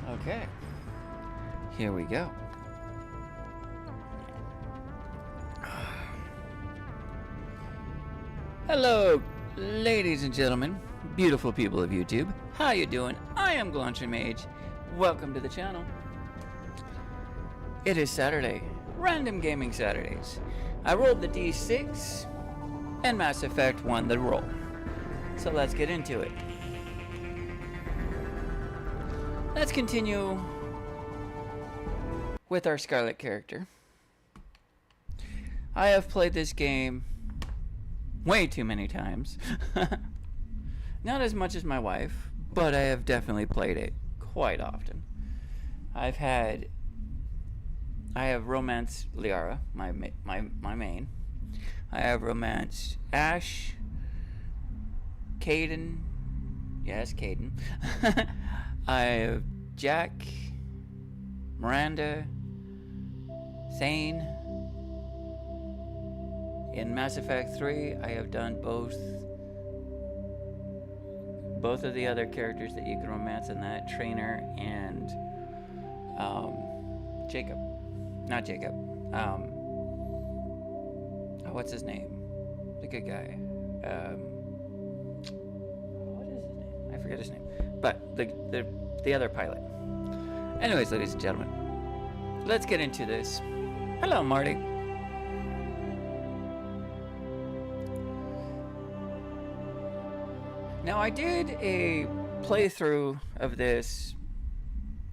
Okay. Here we go. Hello, ladies and gentlemen, beautiful people of YouTube. How you doing? I am Glantry Mage. Welcome to the channel. It is Saturday, Random Gaming Saturdays. I rolled the D6, and Mass Effect won the roll. So let's get into it. Let's continue with our Scarlet character. I have played this game way too many times. Not as much as my wife, but I have definitely played it quite often. I have romanced Liara, my main. I have romanced Ash, Kaidan. Yes, Kaidan. I have Jack, Miranda, Thane. In Mass Effect 3, I have done both of the other characters that you can romance in that, Trainer and Jacob. Not Jacob. What's his name? The good guy. What is his name? I forget his name. But the other pilot. Anyways, ladies and gentlemen, let's get into this. Hello, Marty. Now, I did a playthrough of this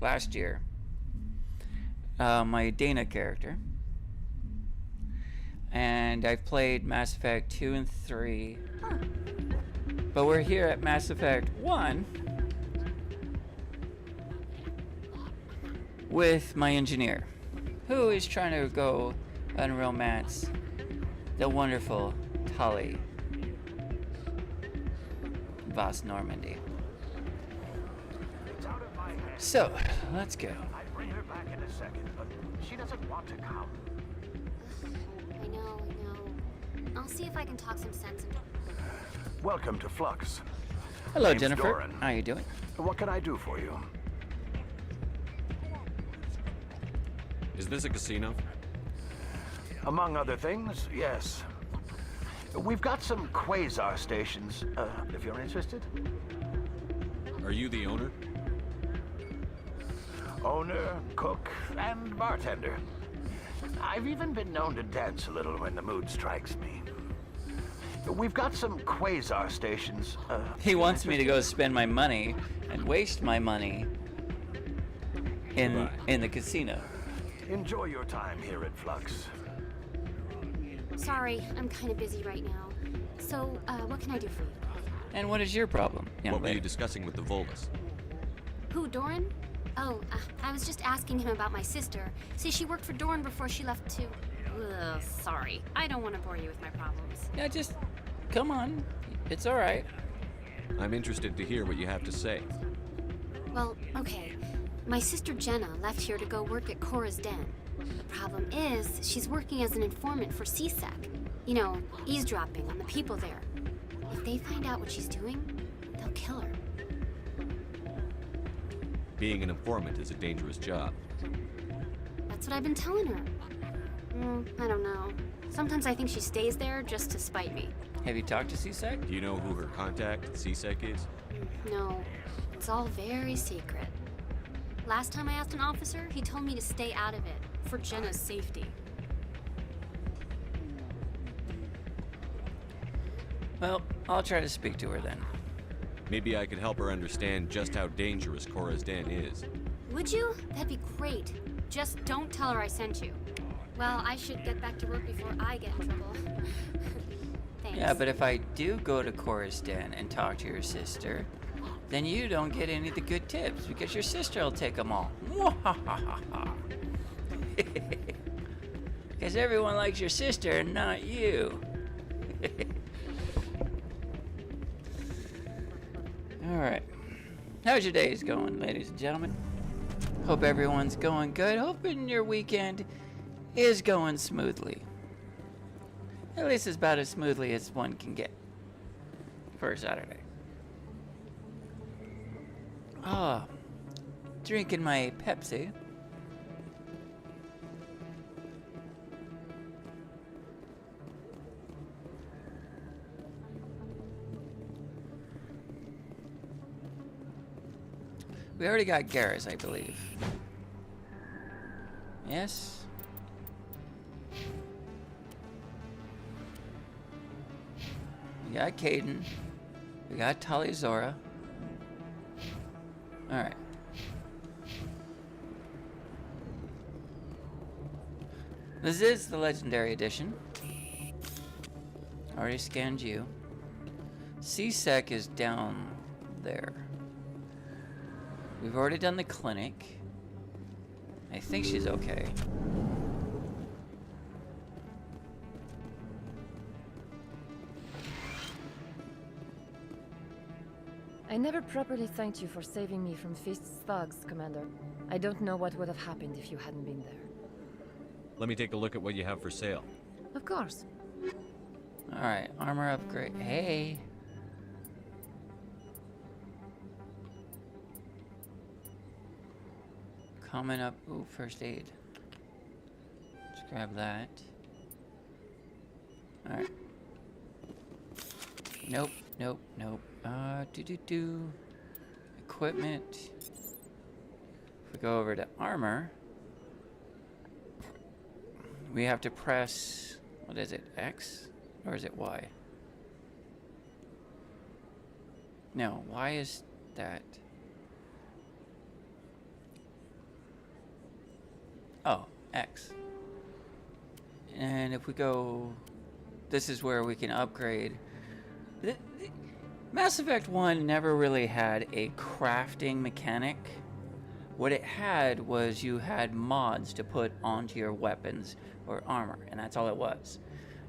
last year. My Dana character. And I've played Mass Effect 2 and 3. But we're here at Mass Effect 1 with my engineer, who is trying to go and romance the wonderful Tali Voss Normandy. So, let's go. I'd bring her back in a second, but she doesn't want to come. I know. I'll see if I can talk some sense into her. Welcome to Flux. Hello, Name's Jennifer. Doran. How you doing? What can I do for you? Is this a casino? Among other things, yes. We've got some quasar stations, if you're interested. Are you the owner? Owner, cook, and bartender. I've even been known to dance a little when the mood strikes me. We've got some quasar stations. He wants me to go spend my money and waste my money in the casino. Enjoy your time here at Flux. Sorry, I'm kind of busy right now. So, what can I do for you? And what is your problem, young What were lady? you discussing with the Volus? Who, Doran? Oh, I was just asking him about my sister. See, she worked for Doran before she left to... Ugh, sorry. I don't want to bore you with my problems. Yeah, just come on. It's all right. I'm interested to hear what you have to say. Well, okay. My sister Jenna left here to go work at Cora's Den. The problem is, she's working as an informant for CSEC. You know, eavesdropping on the people there. If they find out what she's doing, they'll kill her. Being an informant is a dangerous job. That's what I've been telling her. I don't know. Sometimes I think she stays there just to spite me. Have you talked to CSEC? Do you know who her contact at CSEC is? No, it's all very secret. Last time I asked an officer, he told me to stay out of it, for Jenna's safety. Well, I'll try to speak to her then. Maybe I could help her understand just how dangerous Cora's Den is. Would you? That'd be great. Just don't tell her I sent you. Well, I should get back to work before I get in trouble. Thanks. Yeah, but if I do go to Cora's Den and talk to your sister, then you don't get any of the good tips because your sister will take them all. Because everyone likes your sister and not you. Alright. How's your days going, ladies and gentlemen? Hope everyone's going good. Hoping your weekend is going smoothly. At least as about as smoothly as one can get for a Saturday. drinking my Pepsi. We already got Garrus, I believe. Yes? We got Caden. We got Tali'Zorah. Alright. This is the Legendary Edition. Already scanned you. C-Sec is down there. We've already done the clinic. I think she's okay. I never properly thanked you for saving me from Feast's thugs, Commander. I don't know what would have happened if you hadn't been there. Let me take a look at what you have for sale. Of course. Alright, armor upgrade. Hey! Coming up. Ooh, first aid. Let's grab that. Alright. Nope, nope, nope. Equipment. If we go over to armor, we have to press, what is it, X? Or is it Y? No, Y is that. Oh, X. And if we go, this is where we can upgrade. Mass Effect 1 never really had a crafting mechanic. What it had was you had mods to put onto your weapons or armor, and that's all it was.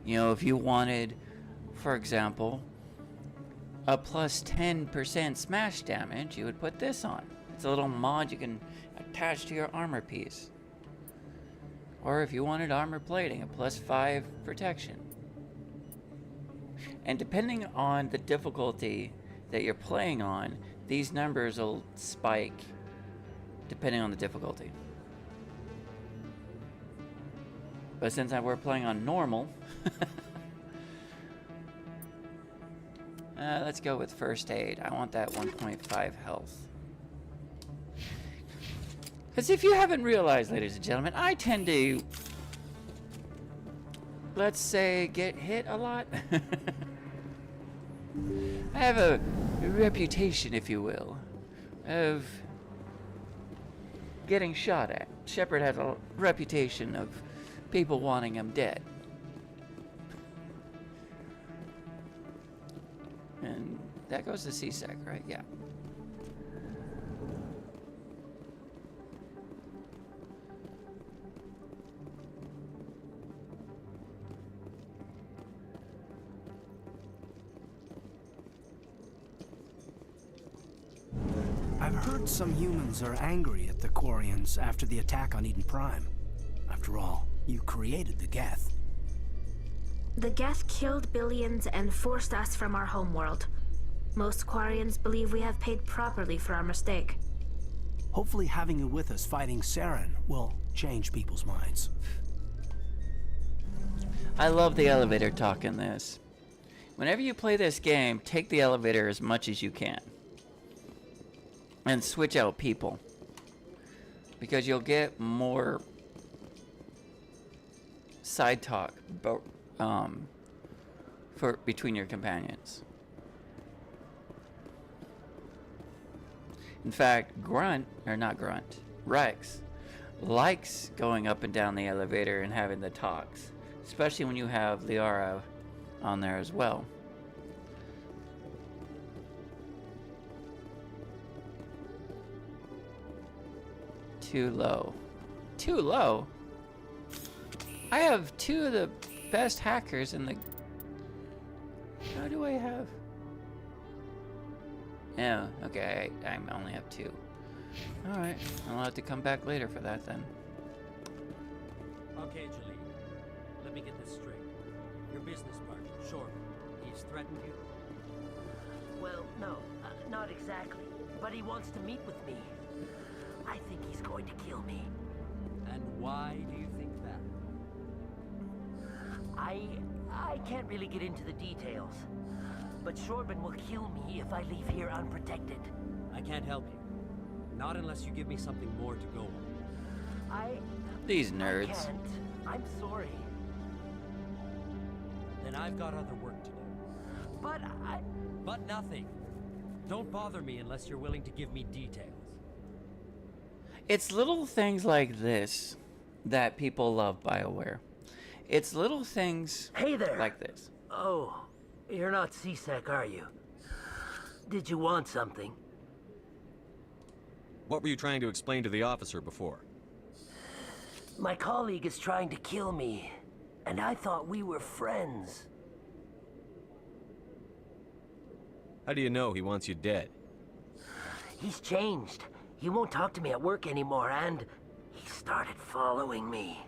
You know, if you wanted, for example, a plus 10% smash damage, you would put this on. It's a little mod you can attach to your armor piece. Or if you wanted armor plating, a plus 5 protection. And depending on the difficulty that you're playing on, these numbers will spike depending on the difficulty. But since we're playing on normal, let's go with first aid. I want that 1.5 health. Because if you haven't realized, ladies and gentlemen, I tend to, let's say, get hit a lot. I have a reputation, if you will, of getting shot at. Shepard has a reputation of people wanting him dead. And that goes to C-Sec, right? Yeah. I've heard some humans are angry at the Quarians after the attack on Eden Prime. After all, you created the Geth. The Geth killed billions and forced us from our homeworld. Most Quarians believe we have paid properly for our mistake. Hopefully having you with us fighting Saren will change people's minds. I love the elevator talk in this. Whenever you play this game, take the elevator as much as you can. And switch out people. Because you'll get more side talk for between your companions. In fact, Rex likes going up and down the elevator and having the talks, especially when you have Liara on there as well. Too low. Too low? I have two of the best hackers in the... How do I have... Yeah, okay, I only have two. Alright, I'll have to come back later for that then. Okay, Julie. Let me get this straight. Your business partner, Shorman, he's threatened you? Well, no, not exactly. But he wants to meet with me. I think he's going to kill me. And why do you think that? I can't really get into the details. But Shorben will kill me if I leave here unprotected. I can't help you. Not unless you give me something more to go on. These I nerds. can't. I'm sorry. Then I've got other work to do. But But nothing. Don't bother me unless you're willing to give me details. It's little things like this that people love BioWare. It's little things Hey there. like this. Oh, you're not CSEC, are you? Did you want something? What were you trying to explain to the officer before? My colleague is trying to kill me, and I thought we were friends. How do you know he wants you dead? He's changed. He won't talk to me at work anymore, and he started following me.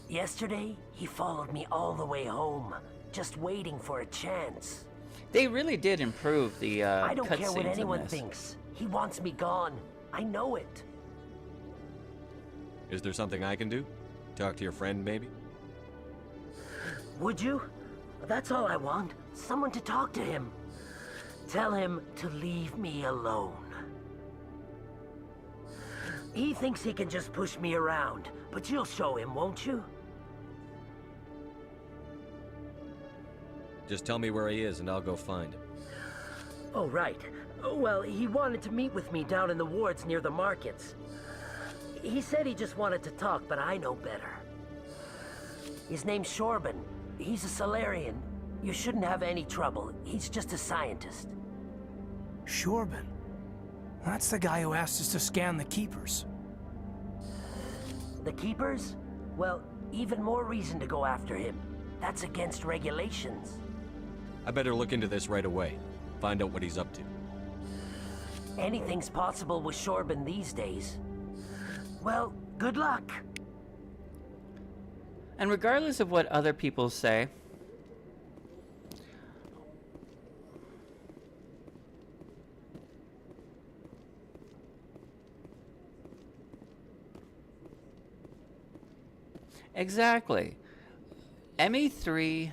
Yesterday, he followed me all the way home, just waiting for a chance. They really did improve the I don't care what cutscenes in anyone this. thinks. He wants me gone. I know it. Is there something I can do? Talk to your friend, maybe? Would you? That's all I want. Someone to talk to him. Tell him to leave me alone. He thinks he can just push me around, but you'll show him, won't you? Just tell me where he is and I'll go find him. Oh, right. Well, he wanted to meet with me down in the wards near the markets. He said he just wanted to talk, but I know better. His name's Shorben. He's a Solarian. You shouldn't have any trouble. He's just a scientist. Shorben. That's the guy who asked us to scan the Keepers. The Keepers? Well, even more reason to go after him. That's against regulations. I better look into this right away. Find out what he's up to. Anything's possible with Shorben these days. Well, good luck. And regardless of what other people say, exactly. ME3,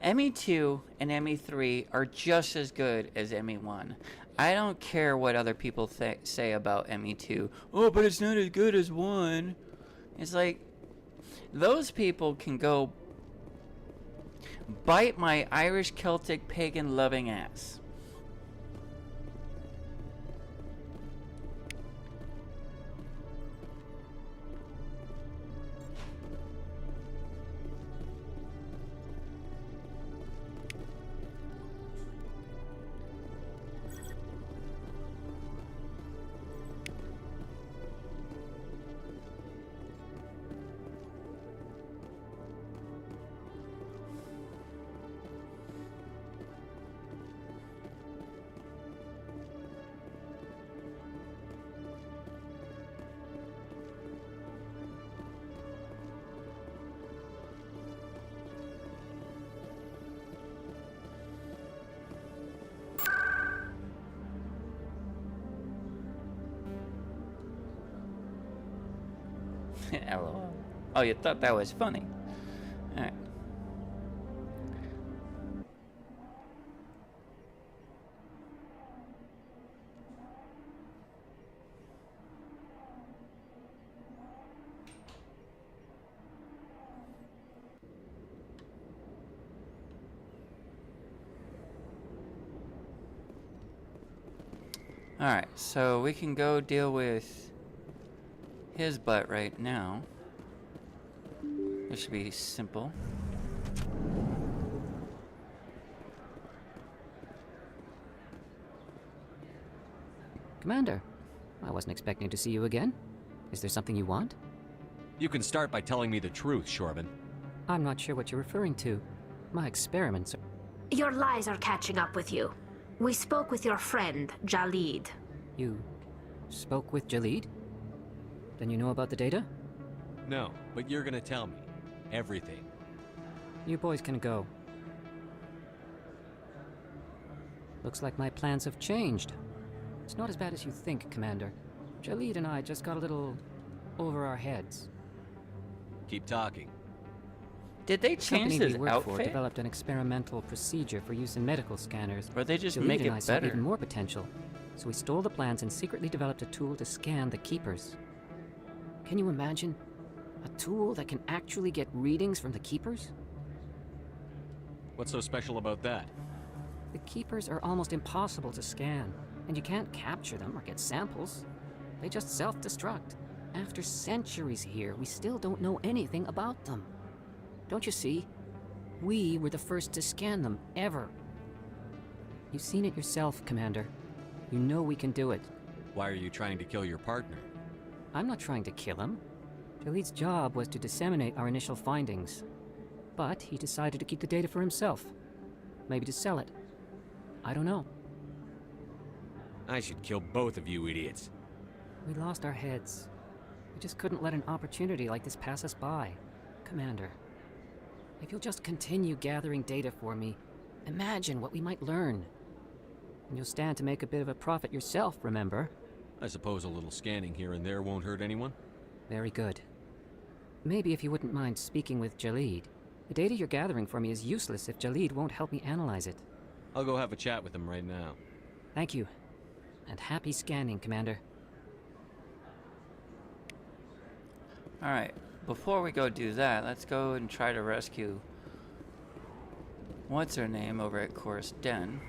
ME2, and ME3 are just as good as ME1. I don't care what other people say about ME2. Oh, but it's not as good as 1. It's like, those people can go bite my Irish Celtic pagan loving ass. LOL. Oh, you thought that was funny. Alright. Alright, so we can go deal with his butt right now. This should be simple. Commander, I wasn't expecting to see you again. Is there something you want? You can start by telling me the truth, Shorben. I'm not sure what you're referring to. My experiments are... Your lies are catching up with you. We spoke with your friend, Jalid. You spoke with Jalid? Then you know about the data? No, but you're gonna tell me. Everything. You boys can go. Looks like my plans have changed. It's not as bad as you think, Commander. Jalid and I just got a little over our heads. Keep talking. Did they The change company his we work for outfit? developed an experimental procedure for use in medical scanners. Or they just Jalid make and I it saw better? even more potential, so we stole the plans and secretly developed a tool to scan the Keepers. Can you imagine? A tool that can actually get readings from the Keepers? What's so special about that? The Keepers are almost impossible to scan, and you can't capture them or get samples. They just self-destruct. After centuries here, we still don't know anything about them. Don't you see? We were the first to scan them, ever. You've seen it yourself, Commander. You know we can do it. Why are you trying to kill your partner? I'm not trying to kill him. Jalid's job was to disseminate our initial findings. But he decided to keep the data for himself. Maybe to sell it. I don't know. I should kill both of you idiots. We lost our heads. We just couldn't let an opportunity like this pass us by. Commander, if you'll just continue gathering data for me, imagine what we might learn. And you'll stand to make a bit of a profit yourself, remember? I suppose a little scanning here and there won't hurt anyone? Very good. Maybe if you wouldn't mind speaking with Jalid. The data you're gathering for me is useless if Jalid won't help me analyze it. I'll go have a chat with him right now. Thank you. And happy scanning, Commander. Alright, before we go do that, let's go and try to rescue what's her name over at Chorus Den.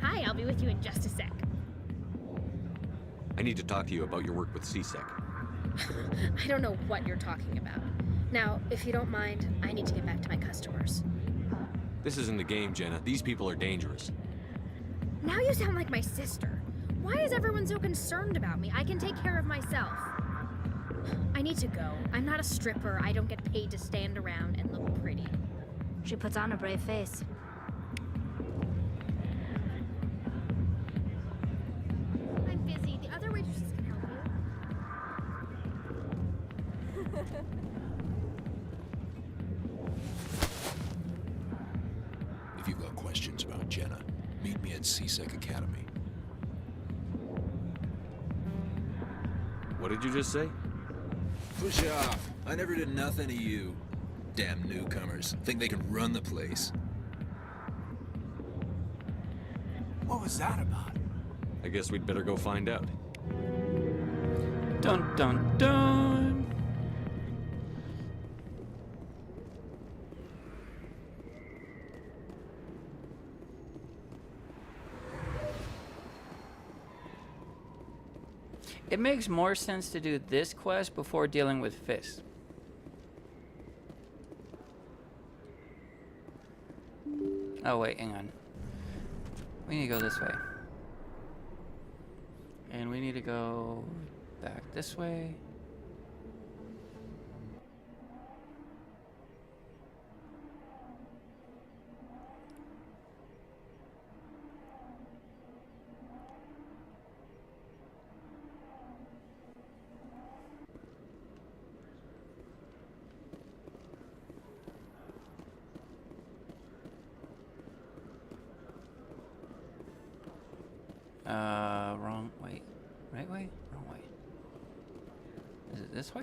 Hi, I'll be with you in just a sec. I need to talk to you about your work with CSEC. I don't know what you're talking about. Now, if you don't mind, I need to get back to my customers. This isn't a game, Jenna. These people are dangerous. Now you sound like my sister. Why is everyone so concerned about me? I can take care of myself. I need to go. I'm not a stripper. I don't get paid to stand around and look pretty. She puts on a brave face. I'm busy. The other waitresses can help you. If you've got questions about Jenna, meet me at CSEC Academy. What did you just say? Push off. I never did nothing to you. Damn newcomers. Think they can run the place. What was that about? I guess we'd better go find out. Dun dun dun! It makes more sense to do this quest before dealing with Fist. Oh wait, hang on. We need to go this way. And we need to go back this way. Wrong, wait. Right way? Wrong way. Is it this way?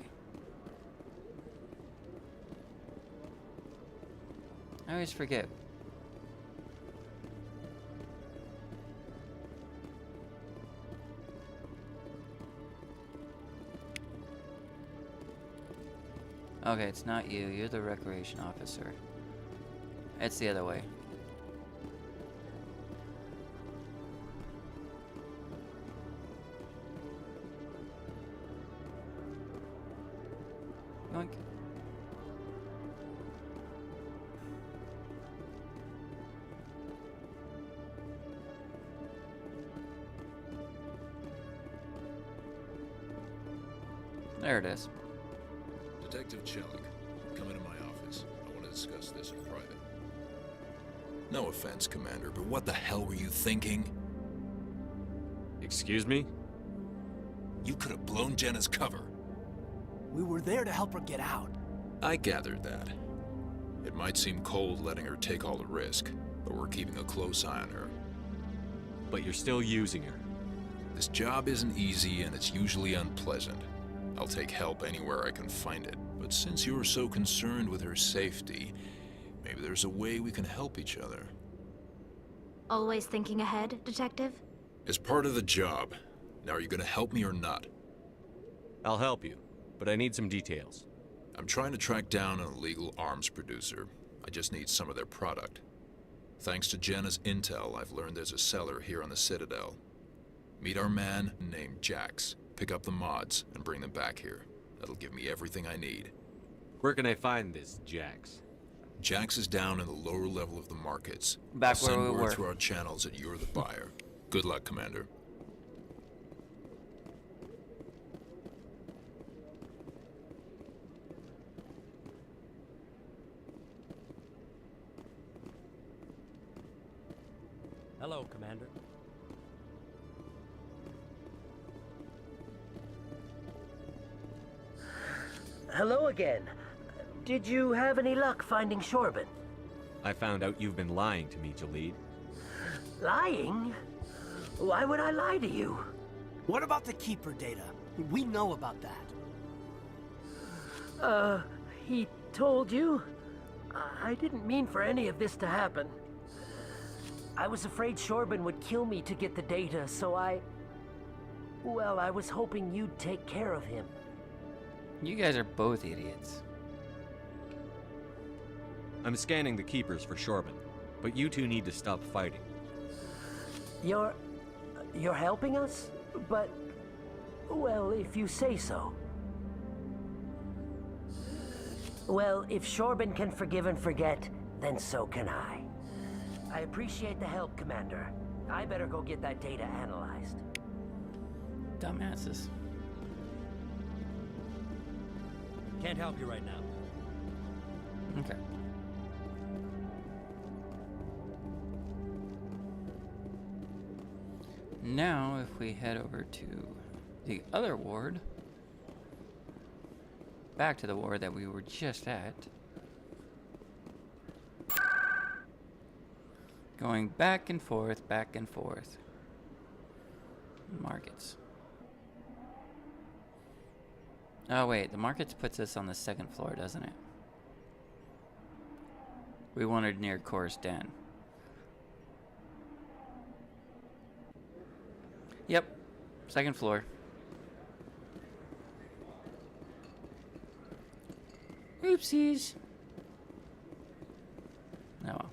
I always forget. Okay, it's not you. You're the recreation officer. It's the other way. Yoink. There it is. Detective Chelik, come into my office. I want to discuss this in private. No offense, Commander, but what the hell were you thinking? Excuse me? You could have blown Jenna's cover. We were there to help her get out. I gathered that. It might seem cold letting her take all the risk, but we're keeping a close eye on her. But you're still using her. This job isn't easy and it's usually unpleasant. I'll take help anywhere I can find it. But since you're so concerned with her safety, maybe there's a way we can help each other. Always thinking ahead, Detective? As part of the job. Now, are you gonna help me or not? I'll help you, but I need some details. I'm trying to track down an illegal arms producer. I just need some of their product. Thanks to Jenna's intel, I've learned there's a seller here on the Citadel. Meet our man named Jax. Pick up the mods and bring them back here. That'll give me everything I need. Where can I find this Jax? Jax is down in the lower level of the markets. Back I'll where send we word were. through our channels that you're the buyer. Good luck, Commander. Hello, Commander. Hello again. Did you have any luck finding Shorben? I found out you've been lying to me, Jalid. Lying? Why would I lie to you? What about the Keeper data? We know about that. He told you? I didn't mean for any of this to happen. I was afraid Shorben would kill me to get the data, so well, I was hoping you'd take care of him. You guys are both idiots. I'm scanning the Keepers for Shorben, but you two need to stop fighting. You're helping us? But, well, if you say so. Well, if Shorben can forgive and forget, then so can I. I appreciate the help, Commander. I better go get that data analyzed. Dumbasses. Can't help you right now. Okay. Now, if we head over to the other ward, back to the ward that we were just at, going back and forth, back and forth. Markets. Oh wait, the markets puts us on the second floor, doesn't it? We wanted near Chorus Den. Yep, second floor. Oopsies. Oh well.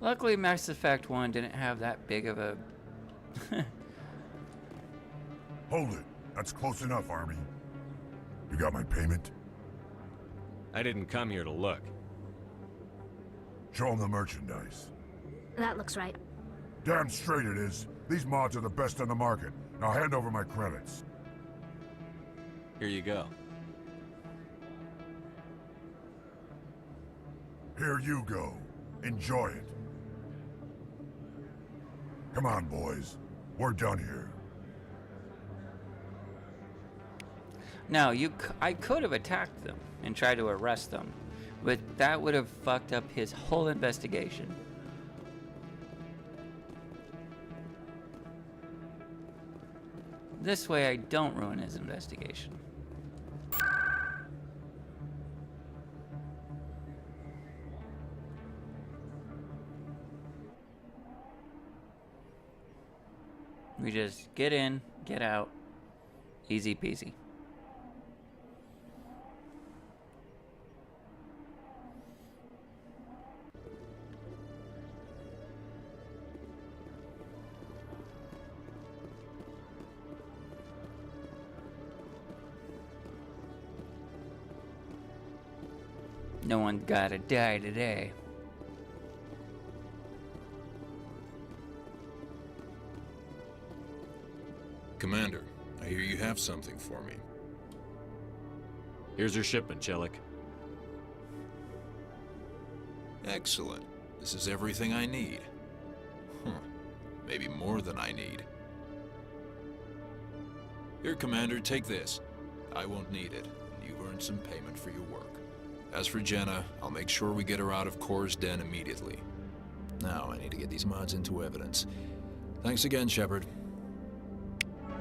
Luckily, Mass Effect 1 didn't have that big of a... Hold it. That's close enough, Army. You got my payment? I didn't come here to look. Show them the merchandise. That looks right. Damn straight it is. These mods are the best on the market. Now hand over my credits. Here you go. Here you go. Enjoy it. Come on, boys. We're done here. Now, I could have attacked them and tried to arrest them, but that would have fucked up his whole investigation. This way, I don't ruin his investigation. We just get in, get out, easy peasy. No one gotta die today. Commander, I hear you have something for me. Here's your shipment, Chelik. Excellent. This is everything I need. Maybe more than I need. Here, Commander, take this. I won't need it. You've earned some payment for your work. As for Jenna, I'll make sure we get her out of Cora's den immediately. Now I need to get these mods into evidence. Thanks again, Shepard.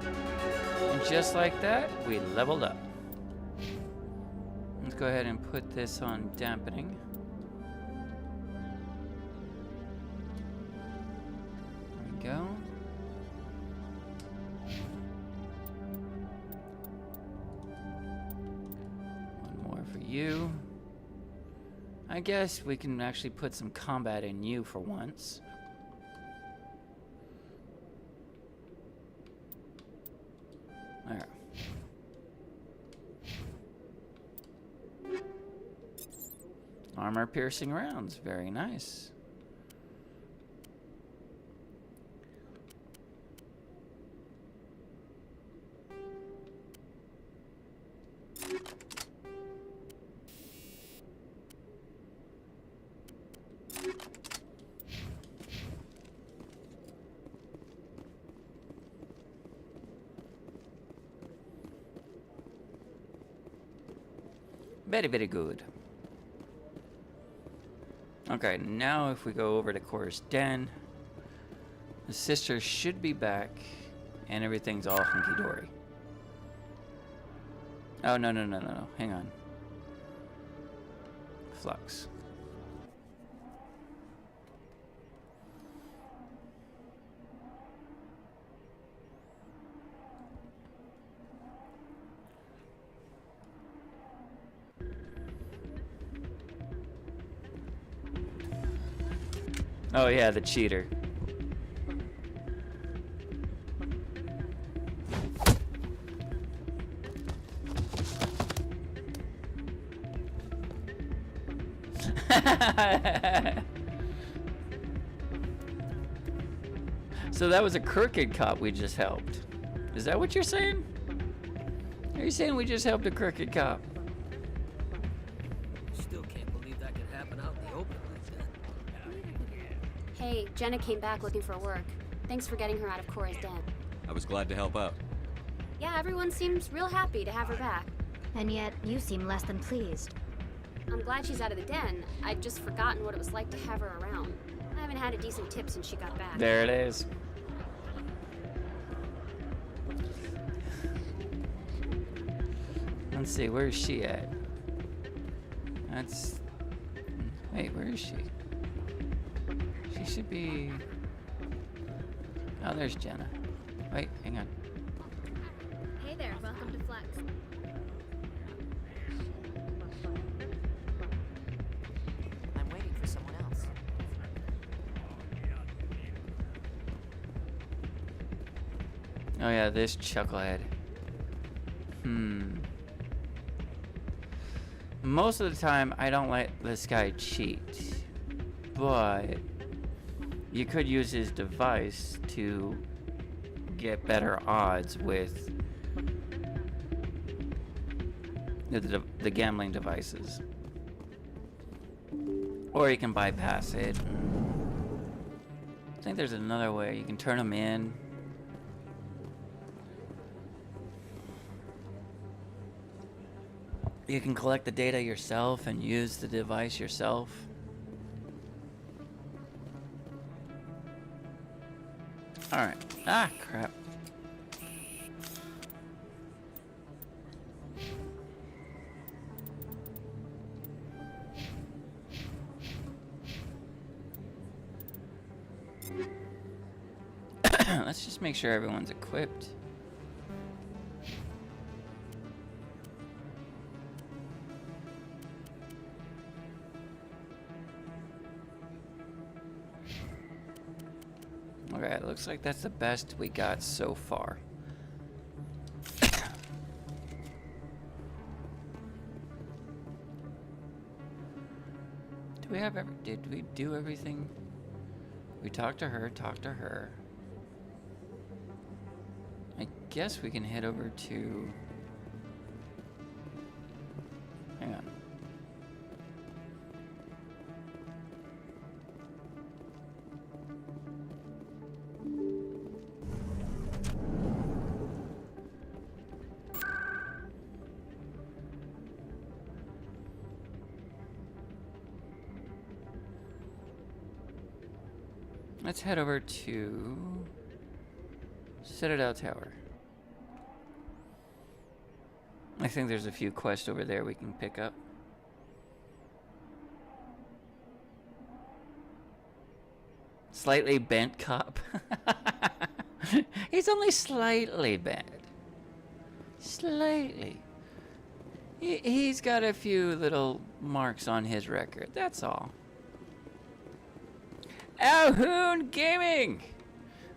And just like that, we leveled up. Let's go ahead and put this on dampening. There we go. One more for you. I guess we can actually put some combat in you for once. There. Armor-piercing rounds, very nice. Very, very good. Okay, now if we go over to Cora's den, the sisters should be back, and everything's all hunky-dory. Oh, no, no, no, no, no. Hang on. Flux. Oh yeah, the cheater. So that was a crooked cop we just helped. Is that what you're saying? Are you saying we just helped a crooked cop? Still can't believe that could happen out in the open like that. Hey, Jenna came back looking for work. Thanks for getting her out of Cora's den. I was glad to help out. Yeah, everyone seems real happy to have her back. And yet, you seem less than pleased. I'm glad she's out of the den. I'd just forgotten what it was like to have her around. I haven't had a decent tip since she got back. There it is. Let's see, where is she at? That's... Wait, where is she? She should be... Oh, there's Jenna. Wait, hang on. Hey there, welcome to Flux. I'm waiting for someone else. Oh yeah, this chucklehead. Most of the time, I don't let this guy cheat. But you could use his device to get better odds with the gambling devices. Or you can bypass it. I think there's another way. You can turn them in. You can collect the data yourself and use the device yourself. Alright. Ah, crap. Let's just make sure everyone's equipped. Okay, it looks like that's the best we got so far. Did we do everything? We talked to her, I guess we can head over to... Hang on. Let's head over to Citadel Tower. I think there's a few quests over there we can pick up. Slightly bent cop. He's only slightly bent. Slightly. He's got a few little marks on his record, that's all. Alhoon Gaming!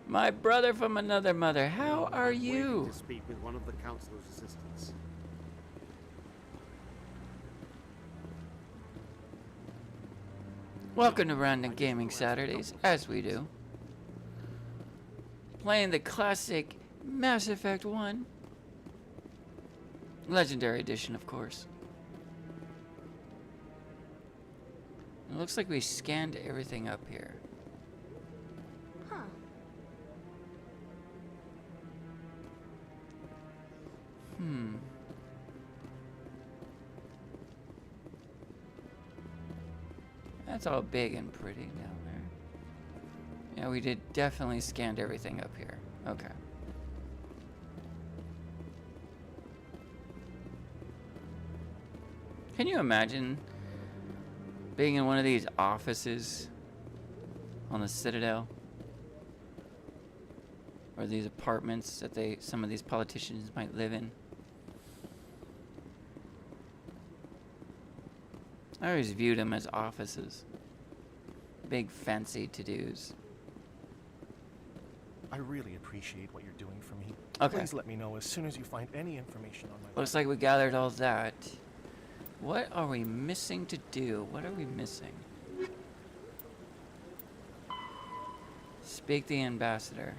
My brother from another mother, how are you? To speak with one of the councilor's assistants. Welcome to Random Gaming Saturdays, as we do. Playing the classic Mass Effect 1. Legendary Edition, of course. It looks like we scanned everything up here. Huh. That's all big and pretty down there. Yeah, we did definitely scanned everything up here. Okay. Can you imagine being in one of these offices on the Citadel? Or these apartments that some of these politicians might live in? I always viewed them as offices. Big fancy to-dos. I really appreciate what you're doing for me. Okay. Please let me know as soon as you find any information on my Looks like we gathered all that. What are we missing to do? What are we missing? Speak the ambassador.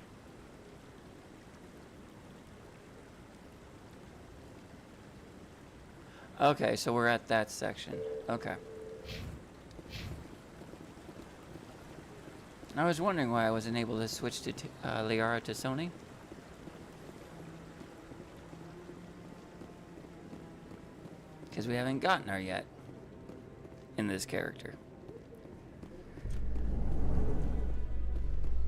Okay, so we're at that section. Okay. I was wondering why I wasn't able to switch to Liara to Sony. Because we haven't gotten her yet in this character.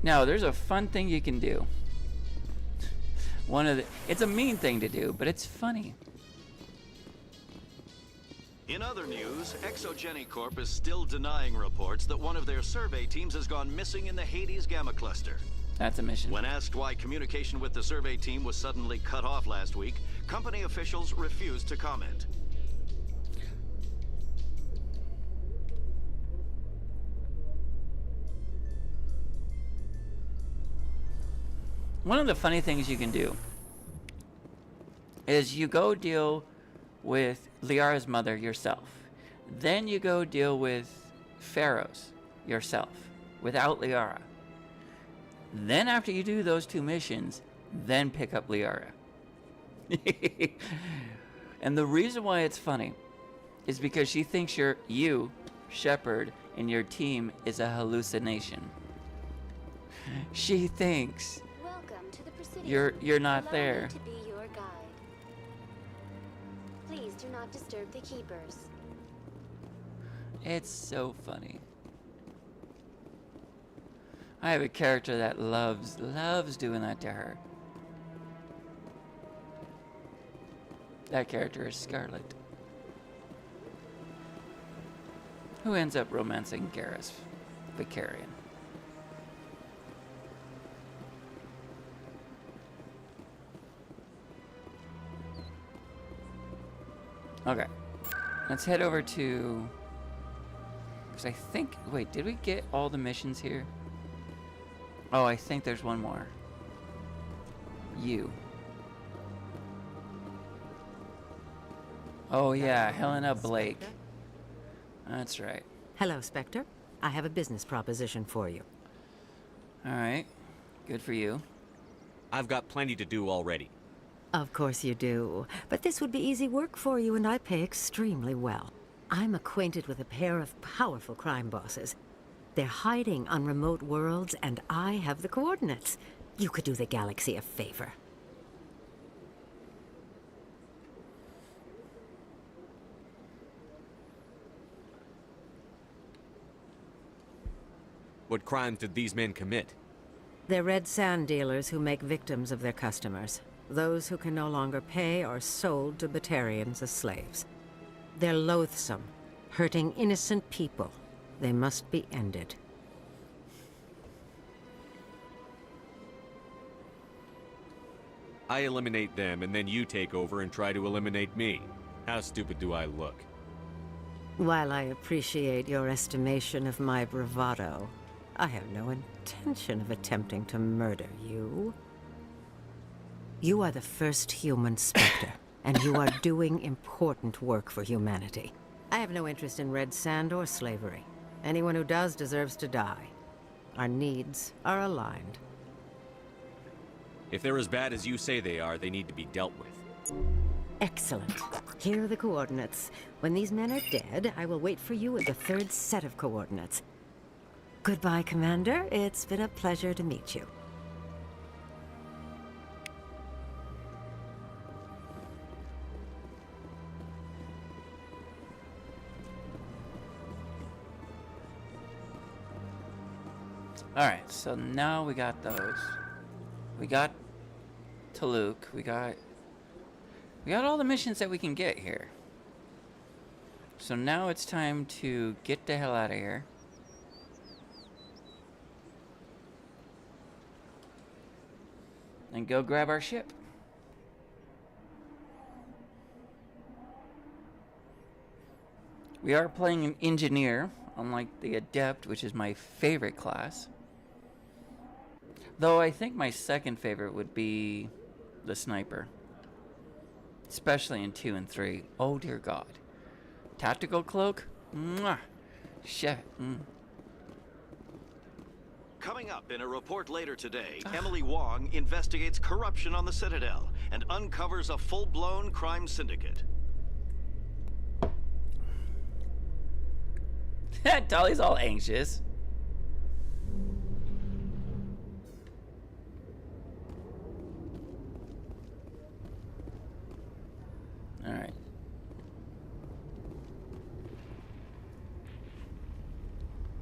Now, there's a fun thing you can do. It's a mean thing to do, but it's funny. In other news, Exogeny Corp is still denying reports that one of their survey teams has gone missing in the Hades Gamma Cluster. That's a mission. When asked why communication with the survey team was suddenly cut off last week, company officials refused to comment. One of the funny things you can do is you go deal with Liara's mother yourself. Then you go deal with Pharaoh's yourself, without Liara. Then after you do those two missions, then pick up Liara. And the reason why it's funny is because she thinks you, Shepard, and your team is a hallucination. She thinks Welcome to the Presidium. you're not Allow there. me to be your guide. Please do not disturb the keepers. It's so funny. I have a character that loves doing that to her. That character is Scarlet, who ends up romancing Garrus Vicarian. Okay, let's head over to, because I think, wait, did we get all the missions here? Oh, I think there's one more. You. Oh yeah, Helena Blake. That's right. Hello, Spectre. I have a business proposition for you. Alright, good for you. I've got plenty to do already. Of course you do. But this would be easy work for you, and I pay extremely well. I'm acquainted with a pair of powerful crime bosses. They're hiding on remote worlds, and I have the coordinates. You could do the galaxy a favor. What crimes did these men commit? They're red sand dealers who make victims of their customers. Those who can no longer pay are sold to Batarians as slaves. They're loathsome, hurting innocent people. They must be ended. I eliminate them, and then you take over and try to eliminate me. How stupid do I look? While I appreciate your estimation of my bravado, I have no intention of attempting to murder you. You are the first human Spectre, and you are doing important work for humanity. I have no interest in red sand or slavery. Anyone who does deserves to die. Our needs are aligned. If they're as bad as you say they are, they need to be dealt with. Excellent. Here are the coordinates. When these men are dead, I will wait for you at the third set of coordinates. Goodbye, Commander. It's been a pleasure to meet you. Alright, so now we got those. We got Taluk. We got all the missions that we can get here. So now it's time to get the hell out of here. And go grab our ship. We are playing an engineer, unlike the Adept, which is my favorite class. Though I think my second favorite would be the Sniper. Especially in 2 and 3. Oh dear God. Tactical Cloak? Mwah! Chef. Coming up in a report later today, Emily Wong investigates corruption on the Citadel and uncovers a full-blown crime syndicate. Dolly's all anxious. Alright.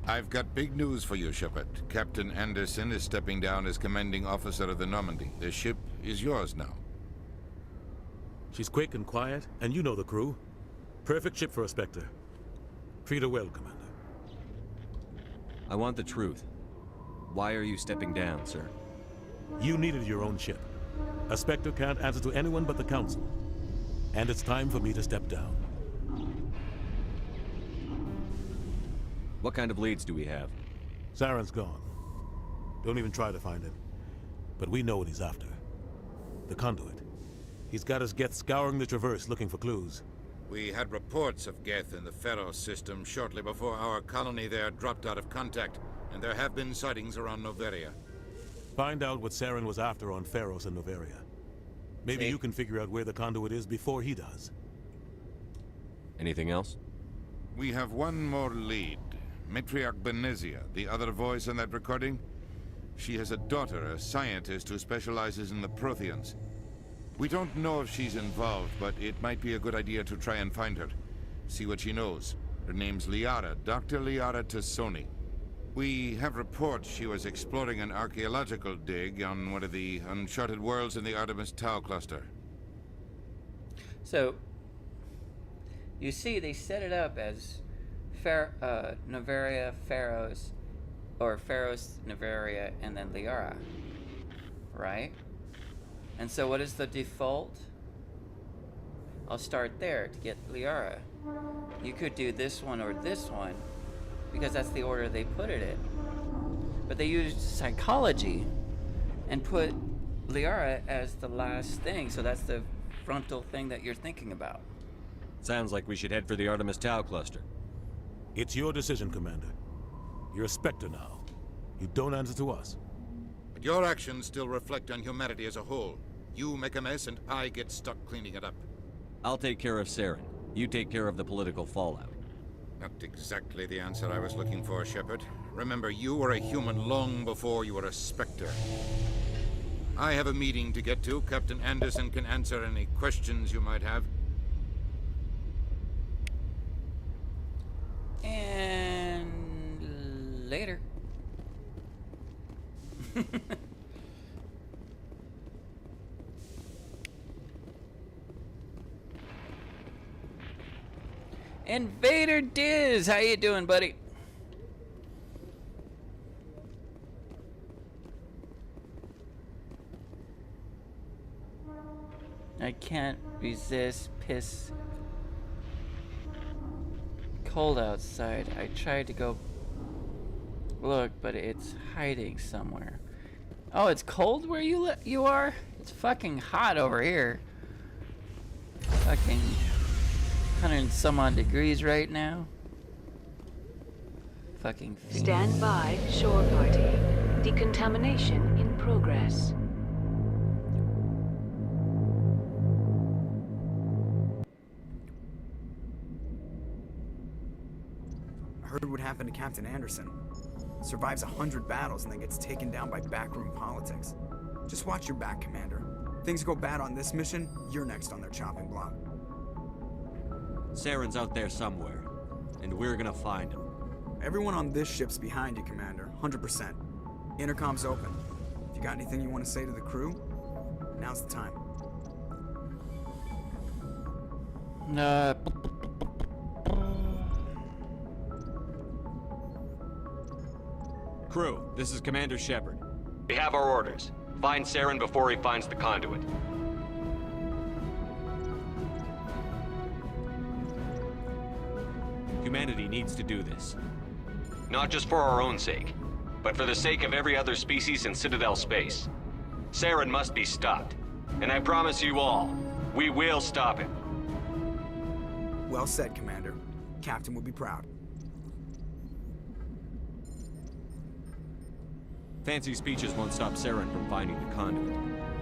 I've got big news for you, Shepard. Captain Anderson is stepping down as commanding officer of the Normandy. The ship is yours now. She's quick and quiet, and you know the crew. Perfect ship for a Spectre. Treat her well, Commander. I want the truth. Why are you stepping down, sir? You needed your own ship. A Spectre can't answer to anyone but the Council. And it's time for me to step down. What kind of leads do we have? Saren's gone. Don't even try to find him. But we know what he's after. The Conduit. He's got us Geth scouring the Traverse looking for clues. We had reports of Geth in the Pharos system shortly before our colony there dropped out of contact, and there have been sightings around Noveria. Find out what Saren was after on Pharos and Noveria. Maybe you can figure out where the Conduit is before he does. Anything else? We have one more lead. Matriarch Benezia, the other voice in that recording. She has a daughter, a scientist who specializes in the Protheans. We don't know if she's involved, but it might be a good idea to try and find her. See what she knows. Her name's Liara, Dr. Liara Tassoni. We have reports she was exploring an archaeological dig on one of the uncharted worlds in the Artemis Tau cluster. So, you see, they set it up as Noveria, Pharos, or Pharos, Noveria, and then Liara, right? And so what is the default? I'll start there to get Liara. You could do this one or this one, because that's the order they put it in. But they used psychology and put Liara as the last thing, so that's the frontal thing that you're thinking about. Sounds like we should head for the Artemis Tau cluster. It's your decision, Commander. You're a Spectre now. You don't answer to us. But your actions still reflect on humanity as a whole. You make a mess and I get stuck cleaning it up. I'll take care of Saren. You take care of the political fallout. Not exactly the answer I was looking for, Shepard. Remember, you were a human long before you were a Spectre. I have a meeting to get to. Captain Anderson can answer any questions you might have. And later. Invader Diz, how you doing, buddy? I can't resist piss. Cold outside. I tried to go look, but it's hiding somewhere. Oh, it's cold where you are? It's fucking hot over here. Fucking 100 and some odd degrees right now. Fucking fiend. Stand by, shore party. Decontamination in progress. Heard what happened to Captain Anderson. Survives 100 battles and then gets taken down by backroom politics. Just watch your back, Commander. Things go bad on this mission, you're next on their chopping block. Saren's out there somewhere, and we're gonna find him. Everyone on this ship's behind you, Commander. 100%. Intercom's open. If you got anything you want to say to the crew, now's the time. Crew, this is Commander Shepard. We have our orders. Find Saren before he finds the conduit. Humanity needs to do this. Not just for our own sake, but for the sake of every other species in Citadel space. Saren must be stopped. And I promise you all, we will stop him. Well said, Commander. Captain will be proud. Fancy speeches won't stop Saren from finding the conduit.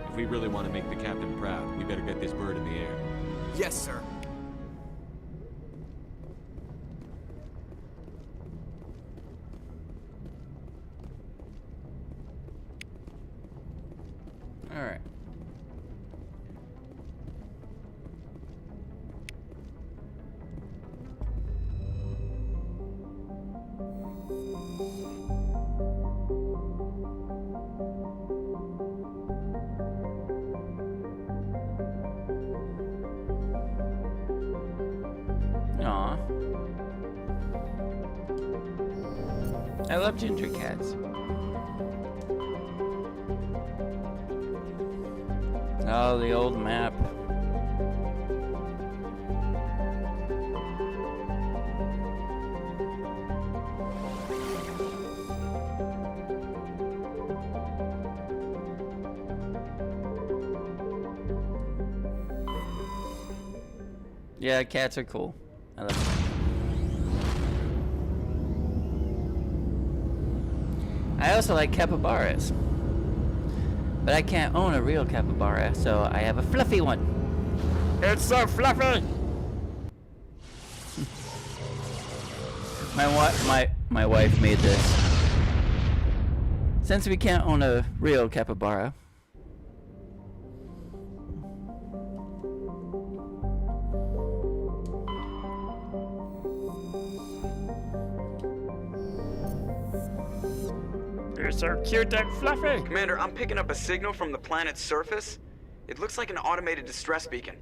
If we really want to make the captain proud, we better get this bird in the air. Yes, sir. All right. Aw. I love ginger cats. Oh, the old map. Yeah, cats are cool. I love them. I also like capybaras. But I can't own a real capybara, so I have a fluffy one. It's so fluffy! My wife made this. Since we can't own a real capybara, you're so cute and fluffy. Commander, I'm picking up a signal from the planet's surface. It looks like an automated distress beacon.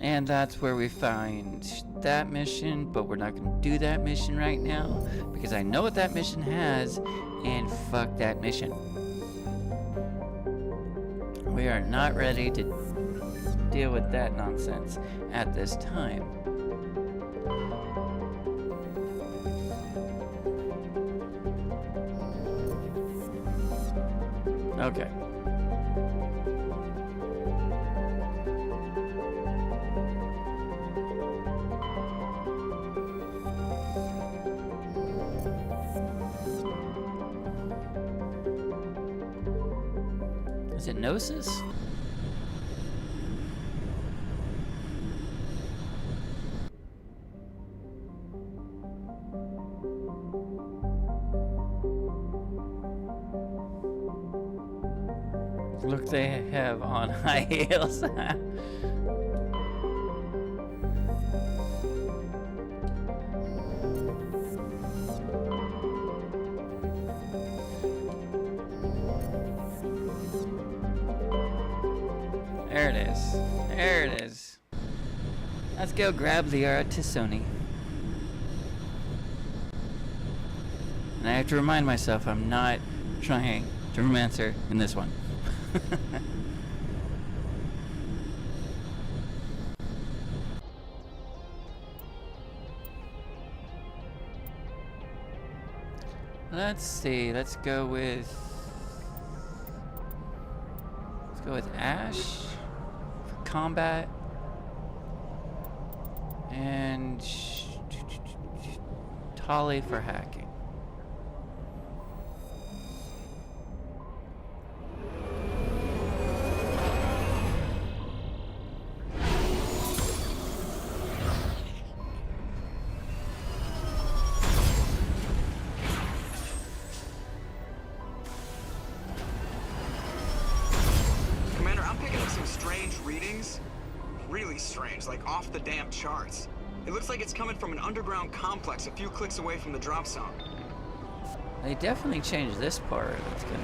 and that's where we find that mission, but we're not going to do that mission right now because I know what that mission has, and fuck that mission. We are not ready to deal with that nonsense at this time. Okay. Is it Gnosis? Look, they have on high heels. is. There it is. Let's go grab the Artisoni. And I have to remind myself I'm not trying to romance her in this one. Let's see, let's go with Ash for combat and Tali for hacking. Like off the damn charts. It looks like it's coming from an underground complex a few clicks away from the drop zone. They definitely changed this part. That's gonna be...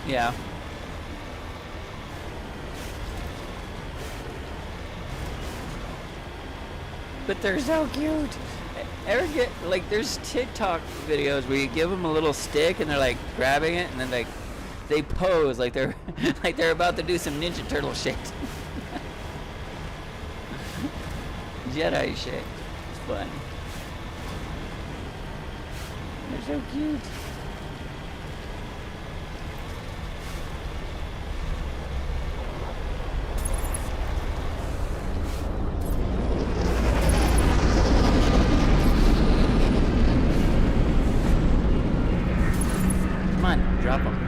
Yeah. But they're so cute. Ever get, like, there's TikTok videos where you give them a little stick and they're like grabbing it and then they pose like they're like they're about to do some Ninja Turtle shit. Jedi shit. It's fun. They're so cute. Drop them.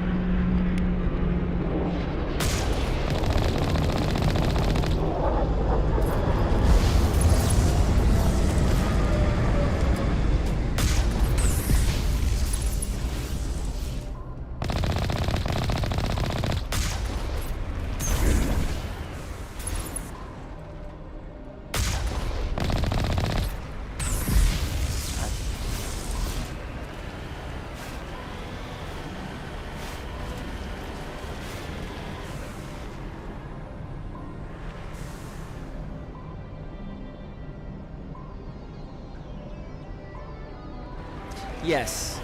Yes.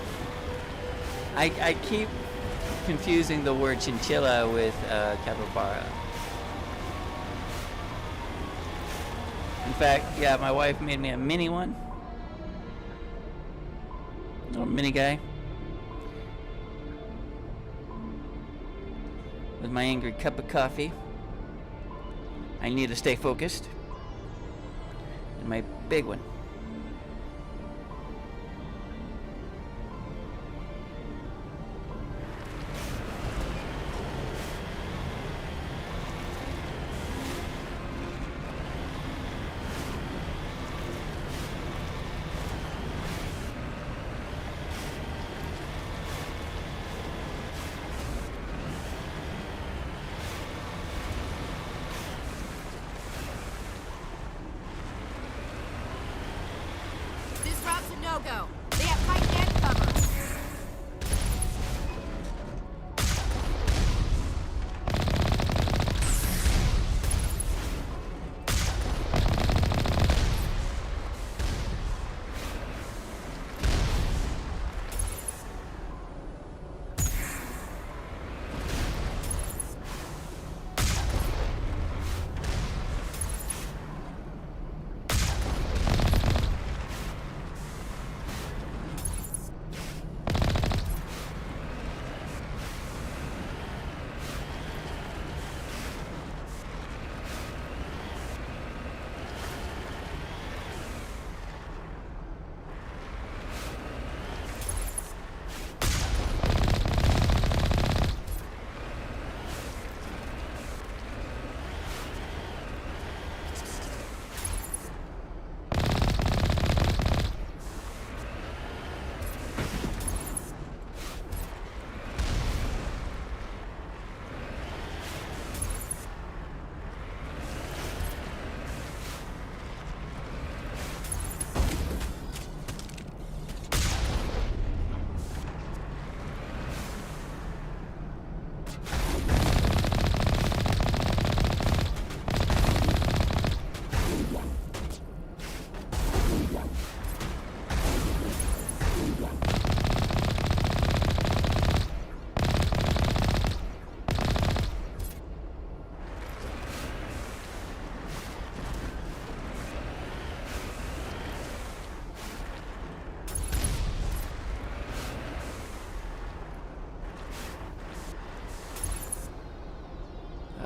I keep confusing the word chinchilla with capybara. In fact, yeah, my wife made me a mini one. Little mini guy. With my angry cup of coffee. I need to stay focused. And my big one.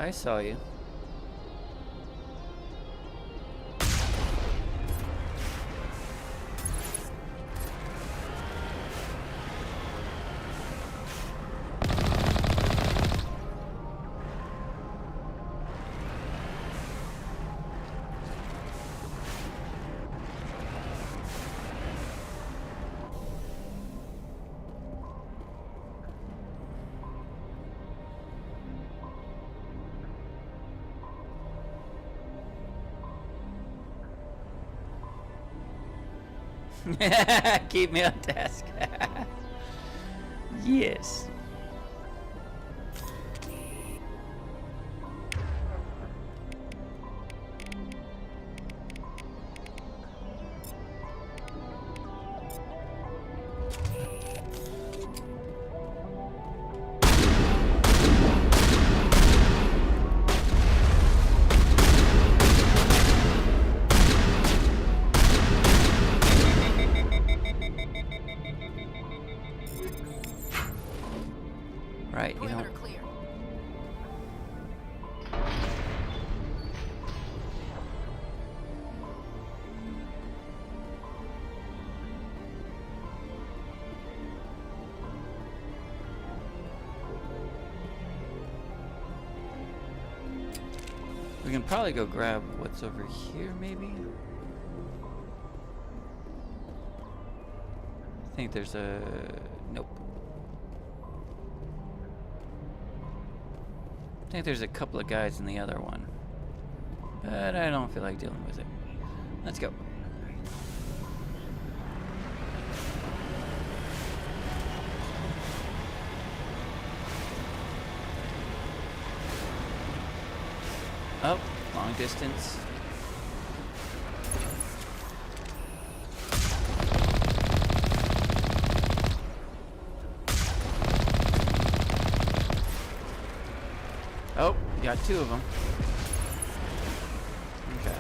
I saw you. Keep me on task. Yes. Right, you know. We can probably go grab what's over here, maybe? I think there's a... Nope. I think there's a couple of guys in the other one. But I don't feel like dealing with it. Let's go. Oh, long distance. Oh, got two of them. Okay.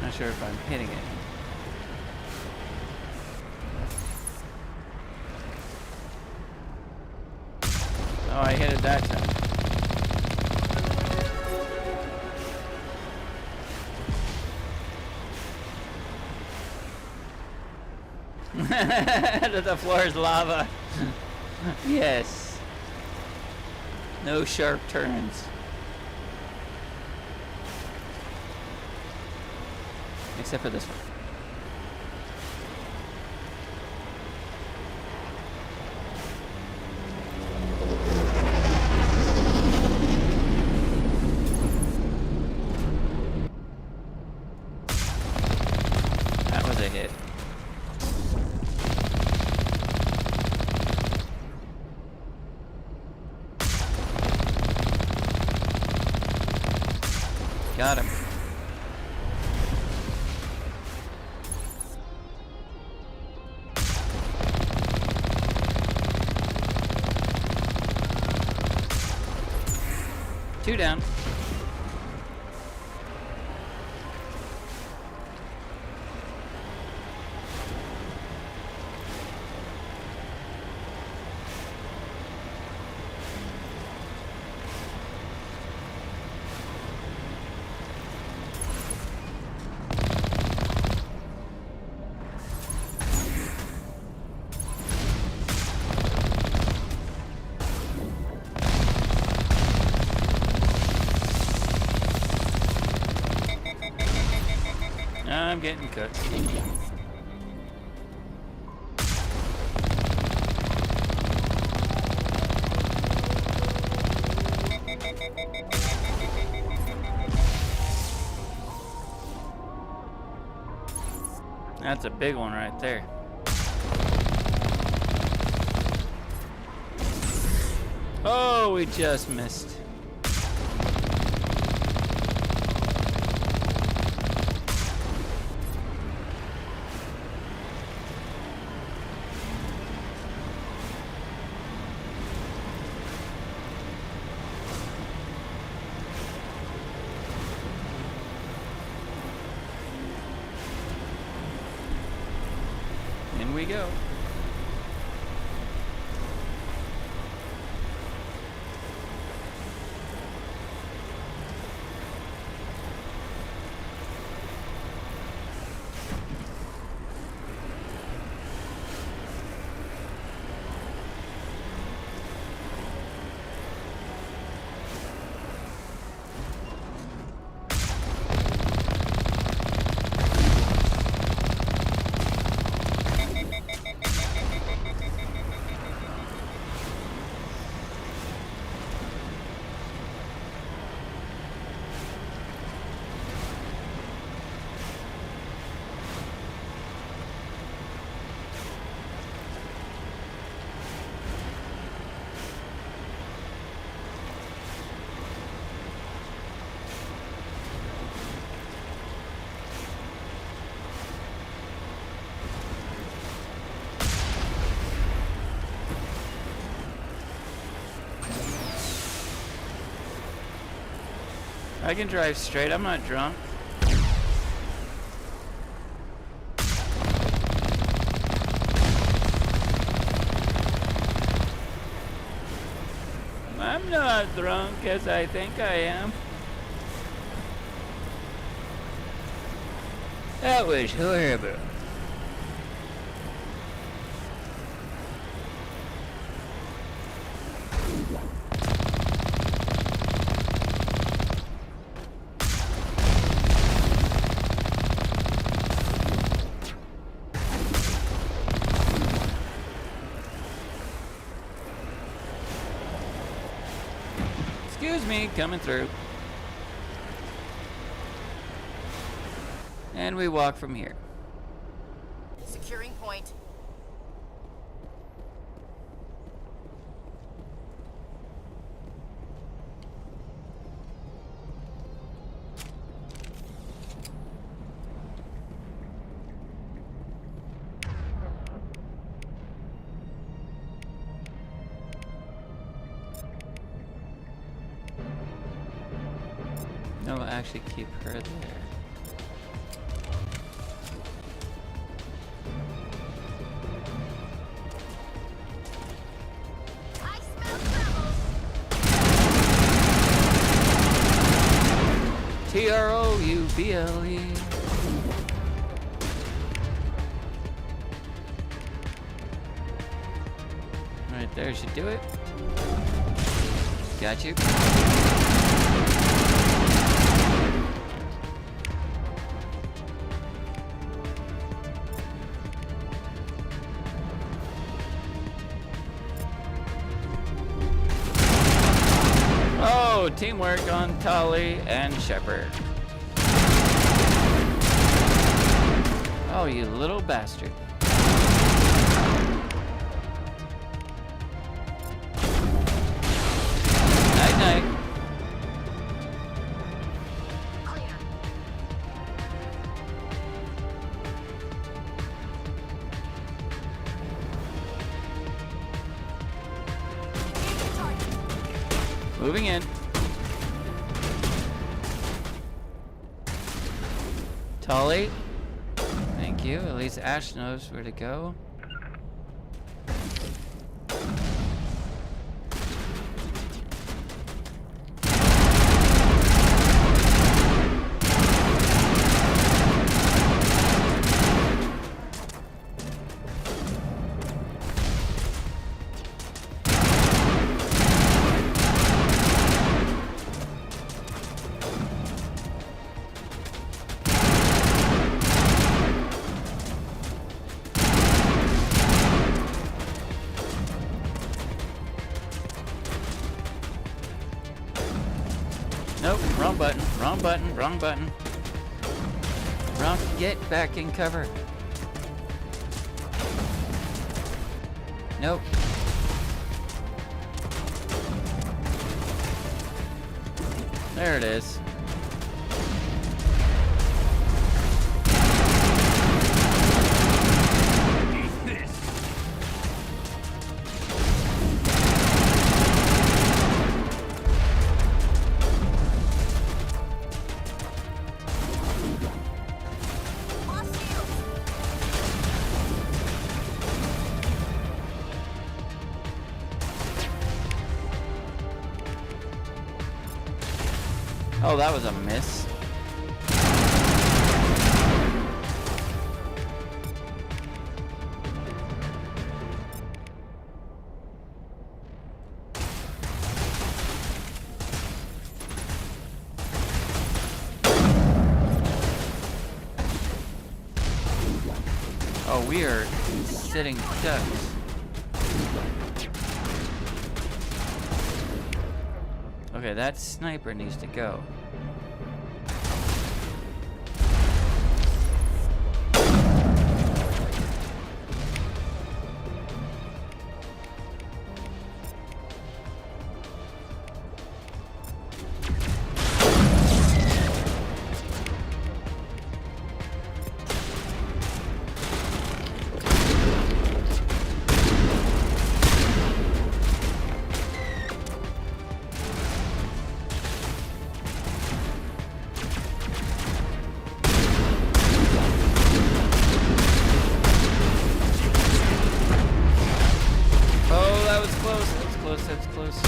Not sure if I'm hitting it. Oh, I hit it that time. The floor is lava. Yes. No sharp turns. Except for this one. That was a hit. Got him. Two down. I'm getting cooked. That's a big one right there. Oh, we just missed. we go. I can drive straight, I'm not drunk. I'm not drunk as I think I am. That was horrible. Excuse me, coming through. And we walk from here. Securing point. No, actually keep her there. Trouble. Right there should do it. Got you. Oh, teamwork on Tali and Shepard. Oh, you little bastard. Night night. Moving in. Tali. Thank you. At least Ash knows where to go. Nope, wrong button, wrong button, wrong button. Wrong, get back in cover. Nope. There it is. Oh, that was a miss. Oh, we are sitting ducks. Okay, that sniper needs to go. That's close.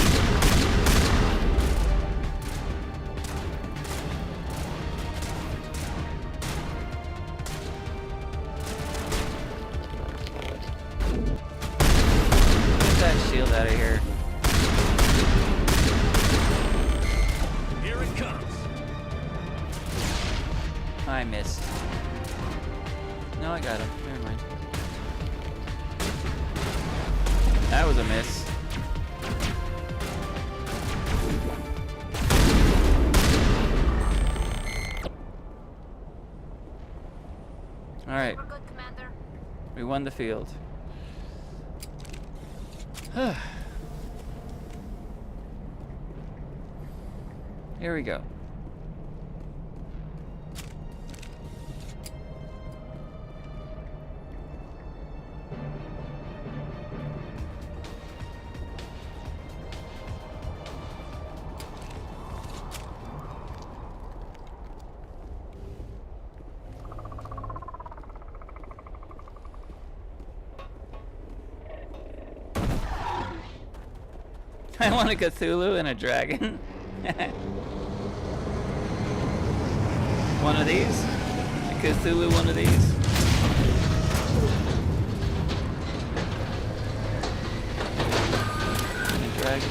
Get that shield out of here. Here it comes. I missed. No, I got him. Never mind. That was a miss. All right. We're good, Commander. We won the field. Here we go. I want a Cthulhu and a dragon. One of these? A Cthulhu one of these? And a dragon.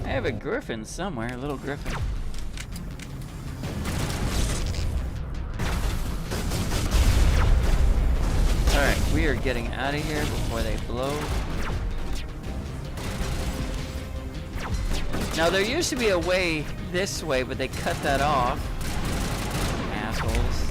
I have a griffin somewhere, a little griffin. Alright, we are getting out of here before they blow. Now there used to be a way this way, but they cut that off. Assholes.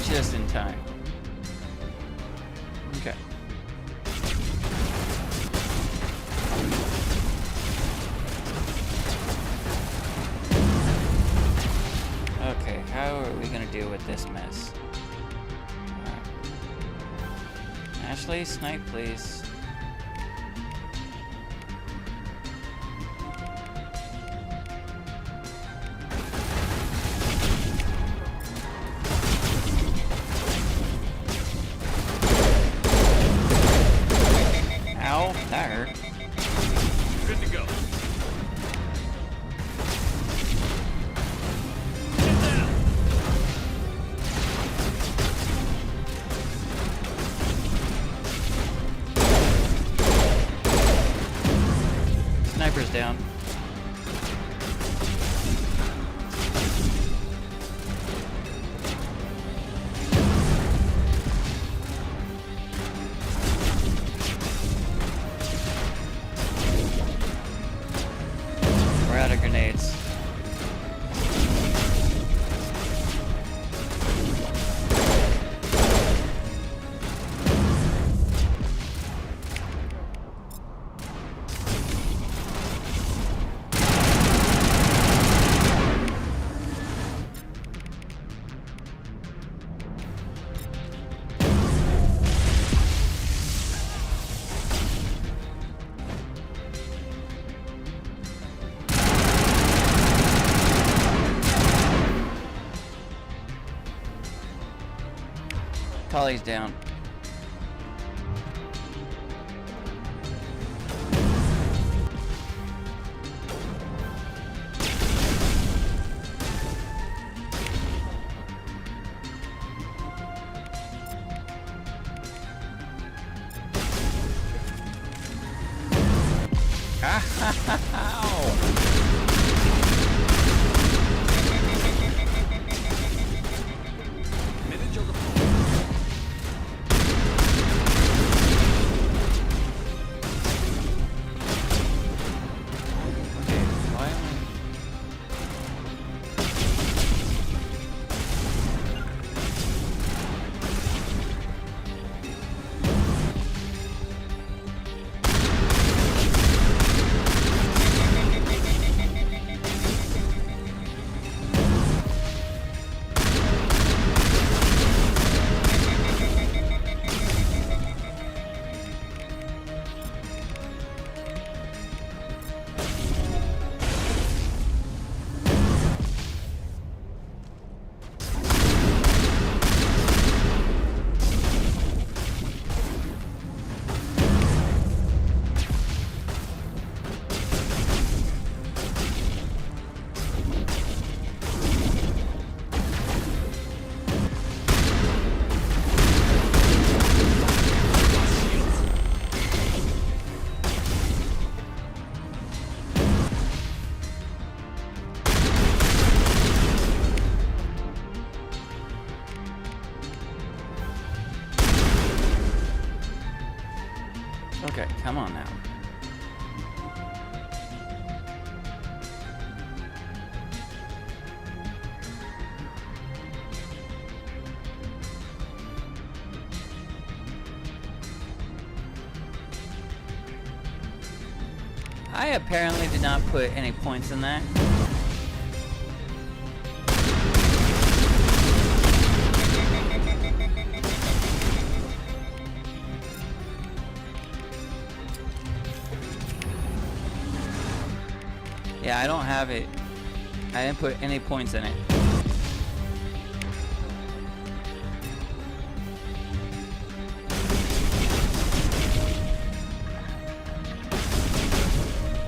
Just in time. Okay. Okay, how are we gonna deal with this mess? Ashley, snipe, please. out of grenades. Collies down. Okay, come on now. I apparently did not put any points in that. Yeah, I don't have it. I didn't put any points in it.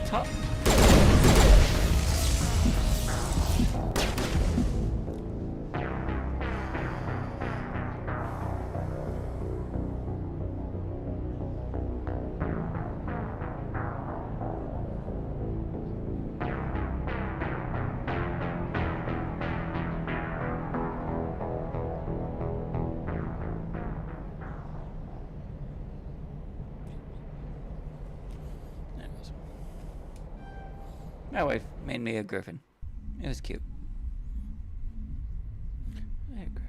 Top. My wife made me a griffin. It was cute. Hey, griffin.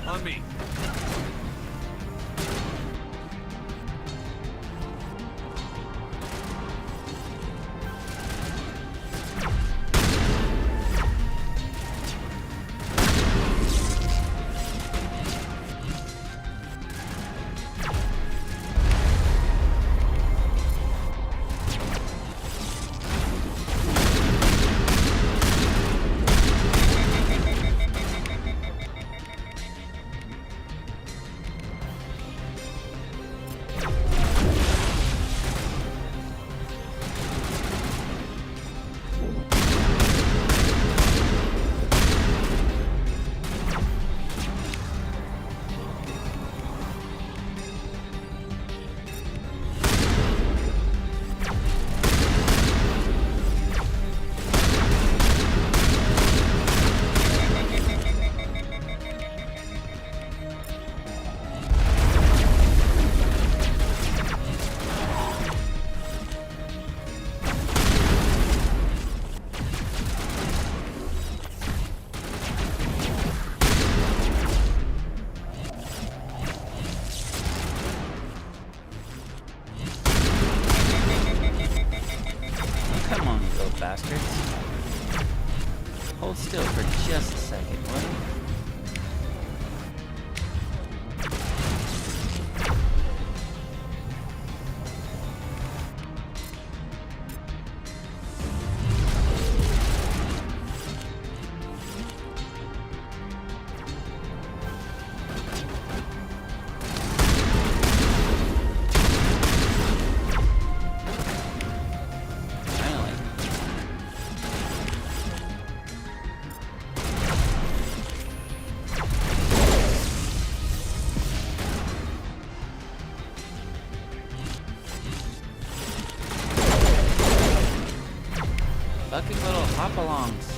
On me. hop-alongs.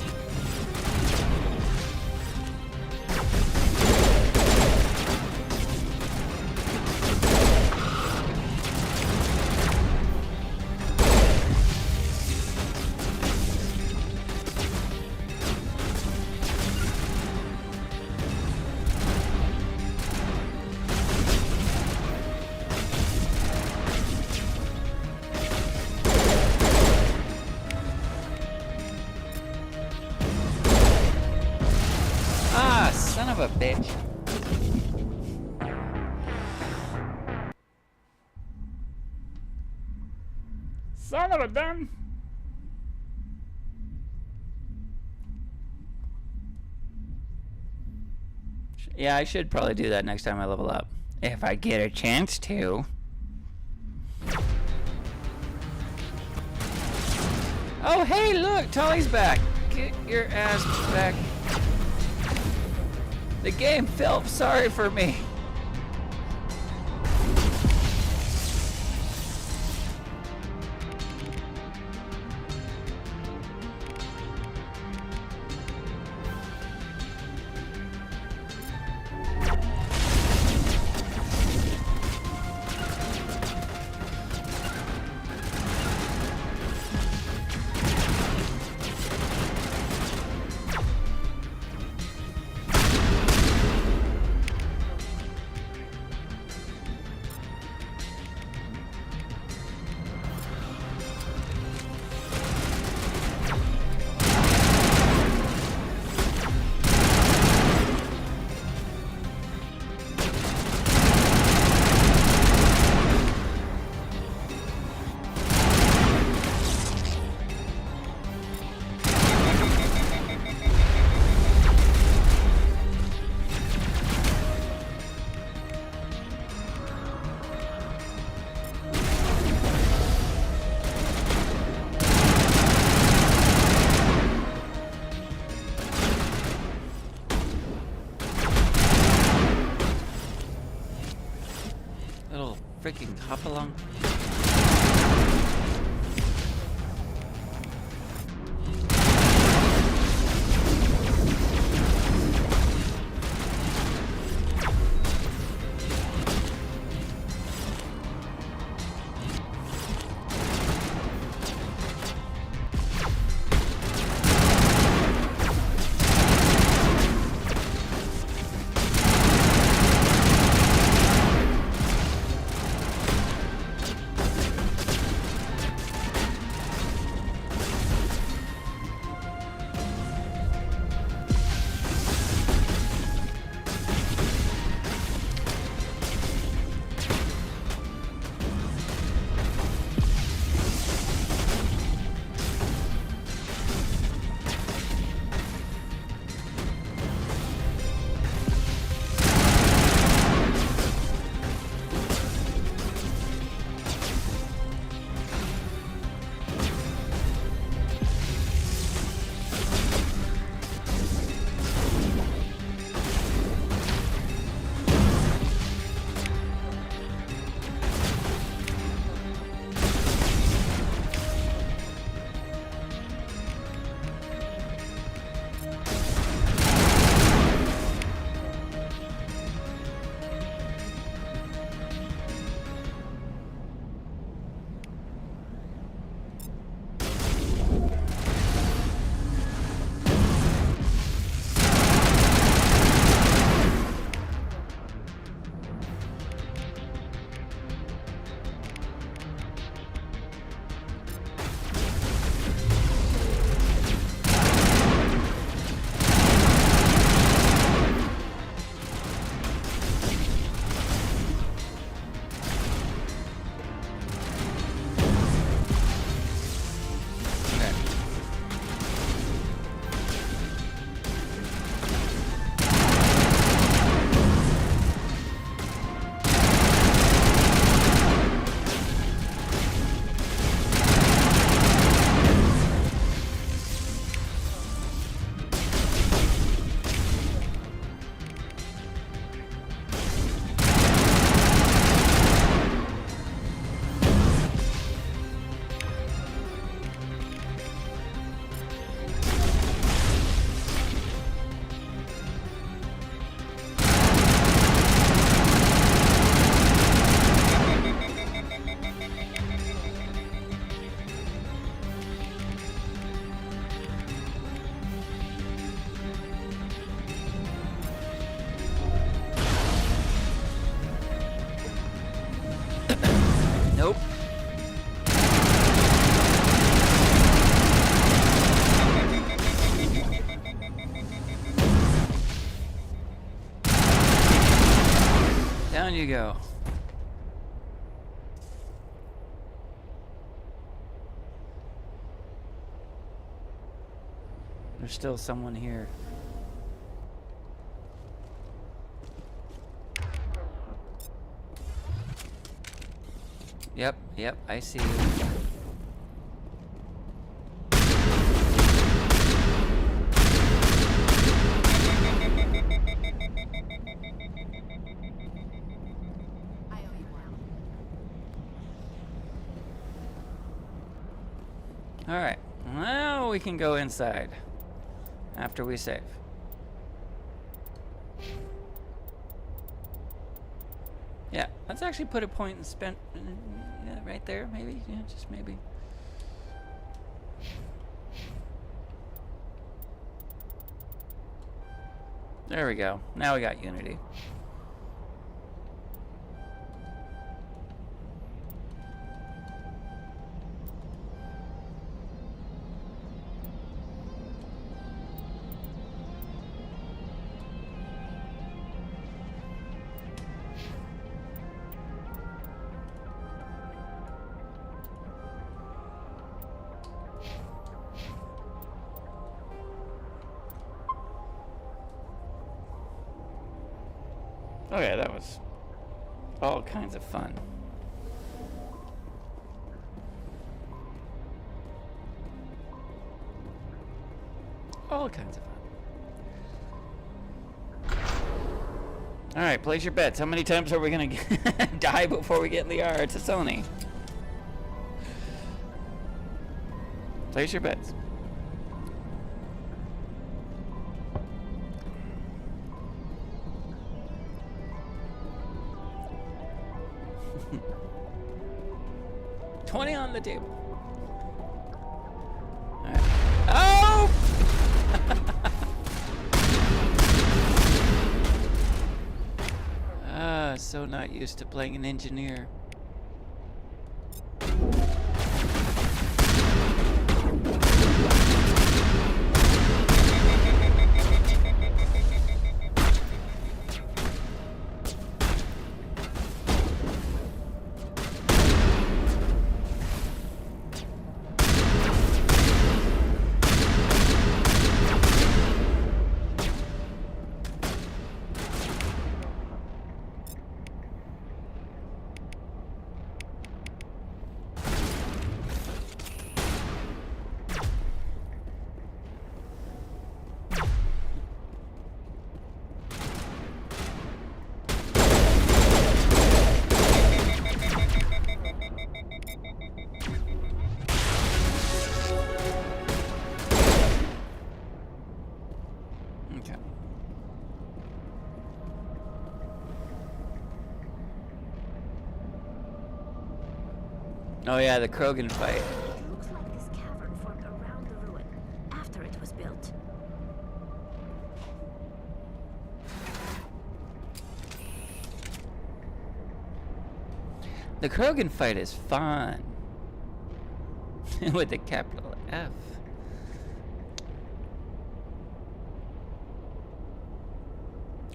Son of a bitch. Son of a gun. Yeah, I should probably do that next time I level up. If I get a chance to. Oh, hey, look, Tully's back. Get your ass back. The game felt sorry for me. Freaking hop along. you go. There's still someone here. Yep, I see you. Alright, now we can go inside after we save. Yeah, let's actually put a point and spend right there, maybe. Yeah, just maybe. There we go. Now we got unity. Oh yeah, that was all kinds of fun. All kinds of fun. Alright, place your bets. How many times are we gonna die before we get in the R to Sony? Place your bets. On the table. All right. Oh! So not used to playing an engineer. Oh yeah, the Krogan fight. It looks like this cavern formed around the ruin, after it was built. The Krogan fight is fun. With the capital F.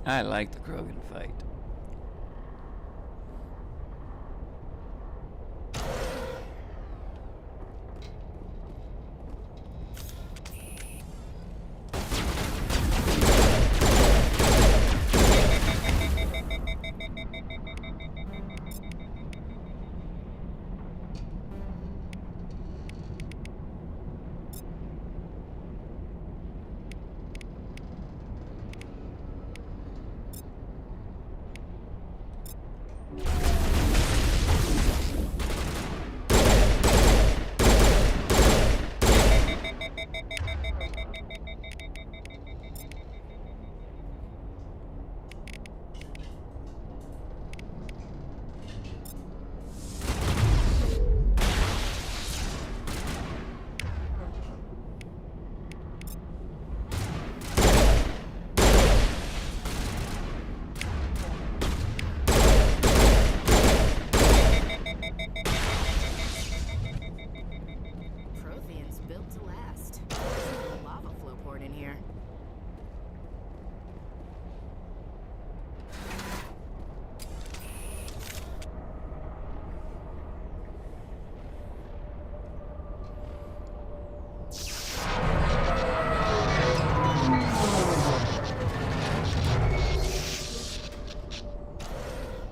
I like the Krogan fight.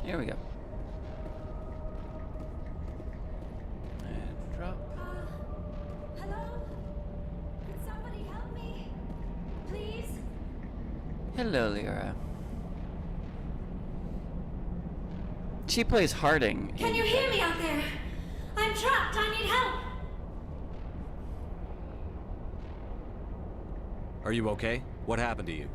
Here we go. And drop. Hello? Can somebody help me? Please? Hello, Lyra. She plays Harding. Can you hear me out there? I'm trapped. I need help. Are you okay? What happened to you?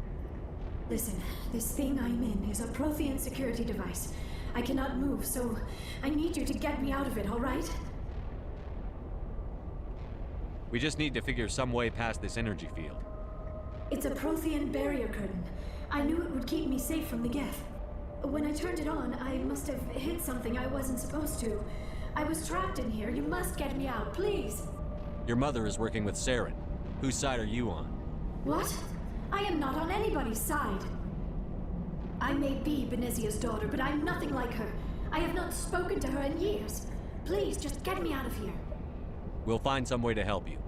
Listen, this thing I'm in is a Prothean security device. I cannot move, so I need you to get me out of it, all right? We just need to figure some way past this energy field. It's a Prothean barrier curtain. I knew it would keep me safe from the Geth. When I turned it on, I must have hit something I wasn't supposed to. I was trapped in here. You must get me out, please. Your mother is working with Saren. Whose side are you on? What? I am not on anybody's side. I may be Benezia's daughter, but I'm nothing like her. I have not spoken to her in years. Please, just get me out of here. We'll find some way to help you.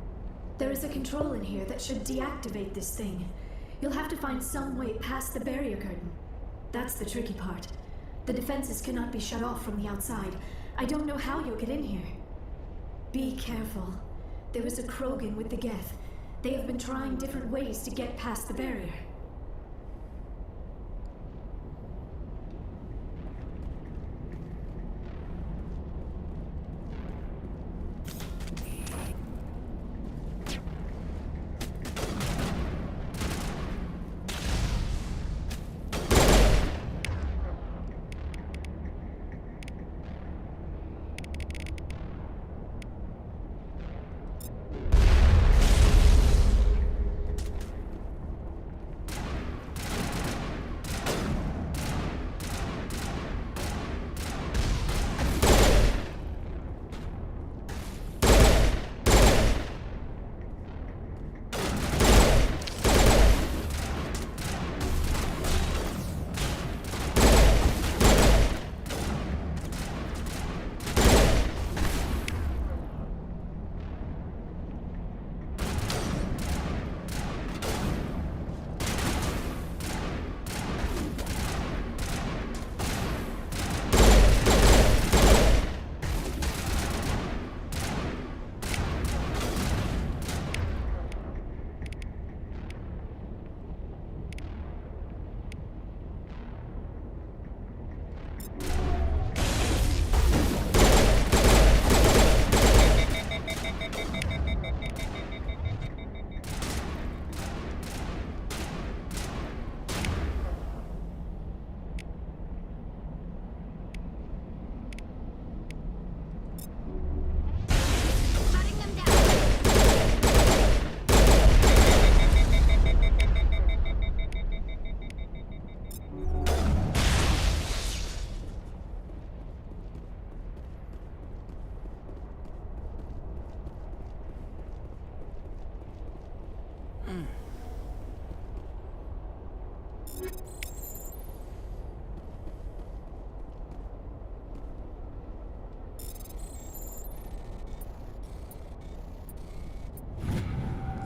There is a control in here that should deactivate this thing. You'll have to find some way past the barrier curtain. That's the tricky part. The defenses cannot be shut off from the outside. I don't know how you'll get in here. Be careful. There is a Krogan with the Geth. They have been trying different ways to get past the barrier.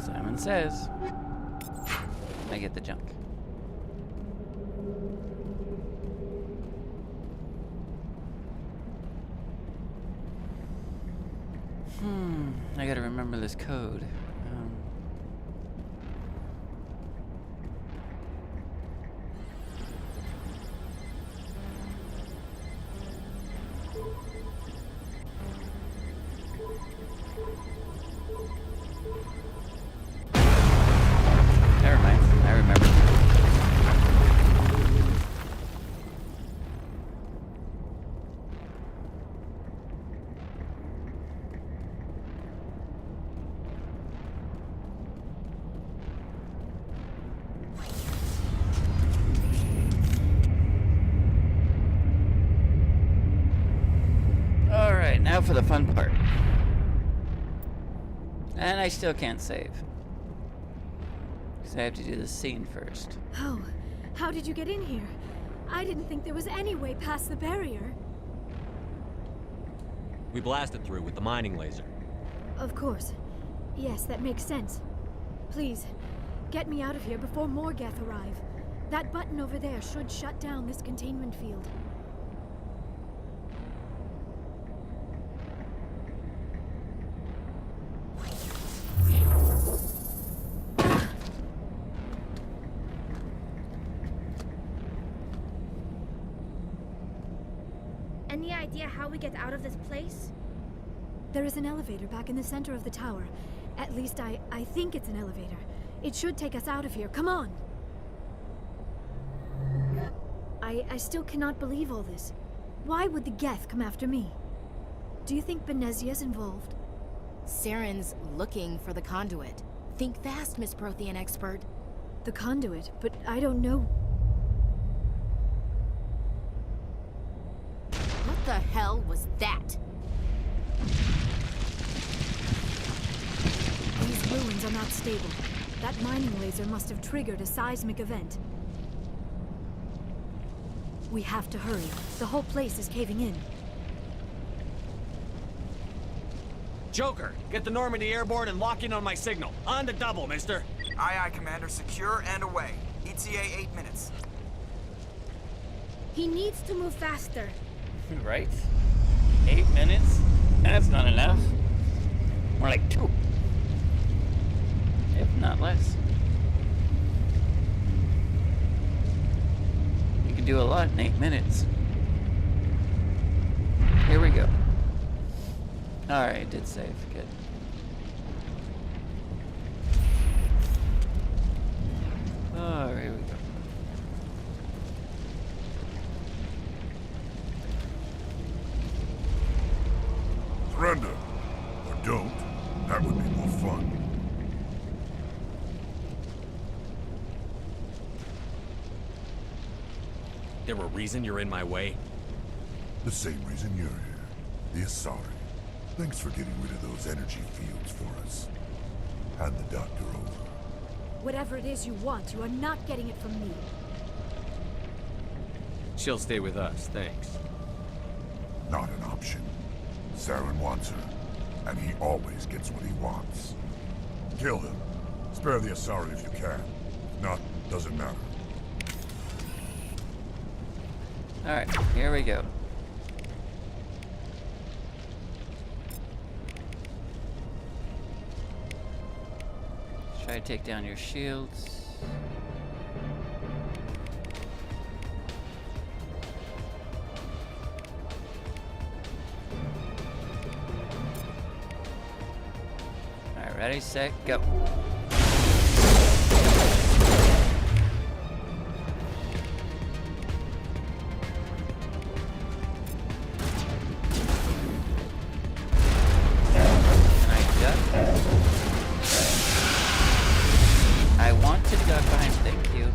Simon says, I get the junk. I gotta remember this code. Never mind, I remember. Alright, now for the fun part. And I still can't save. Because I have to do this scene first. Oh, how did you get in here? I didn't think there was any way past the barrier. We blasted through with the mining laser. Of course. Yes, that makes sense. Please, get me out of here before more Geth arrive. That button over there should shut down this containment field. any idea how we get out of this place? There is an elevator back in the center of the tower. At least I think it's an elevator. It should take us out of here. Come on! I still cannot believe all this. Why would the Geth come after me? Do you think Benezia's involved? Saren's looking for the conduit. Think fast, Miss Prothean expert. The conduit? But I don't know. What the hell was that? These ruins are not stable. That mining laser must have triggered a seismic event. We have to hurry. The whole place is caving in. Joker, get the Normandy airborne and lock in on my signal. On the double, mister. Aye, aye, Commander. Secure and away. ETA 8 minutes. He needs to move faster. Right? 8 minutes? That's not enough. More like 2. If not less. You can do a lot in 8 minutes. Here we go. Alright, did save. Good. Oh, here we go. Surrender. Or don't. That would be more fun. There a reason you're in my way? The same reason you're here. The Asari. Thanks for getting rid of those energy fields for us. Hand the doctor over. Whatever it is you want, you are not getting it from me. She'll stay with us, thanks. Not an option. Saren wants her, and he always gets what he wants. Kill him. Spare the Asari if you can. If not, doesn't matter. Alright, here we go. Try to take down your shields. Alright, ready, set, go. I want to duck behind, thank you.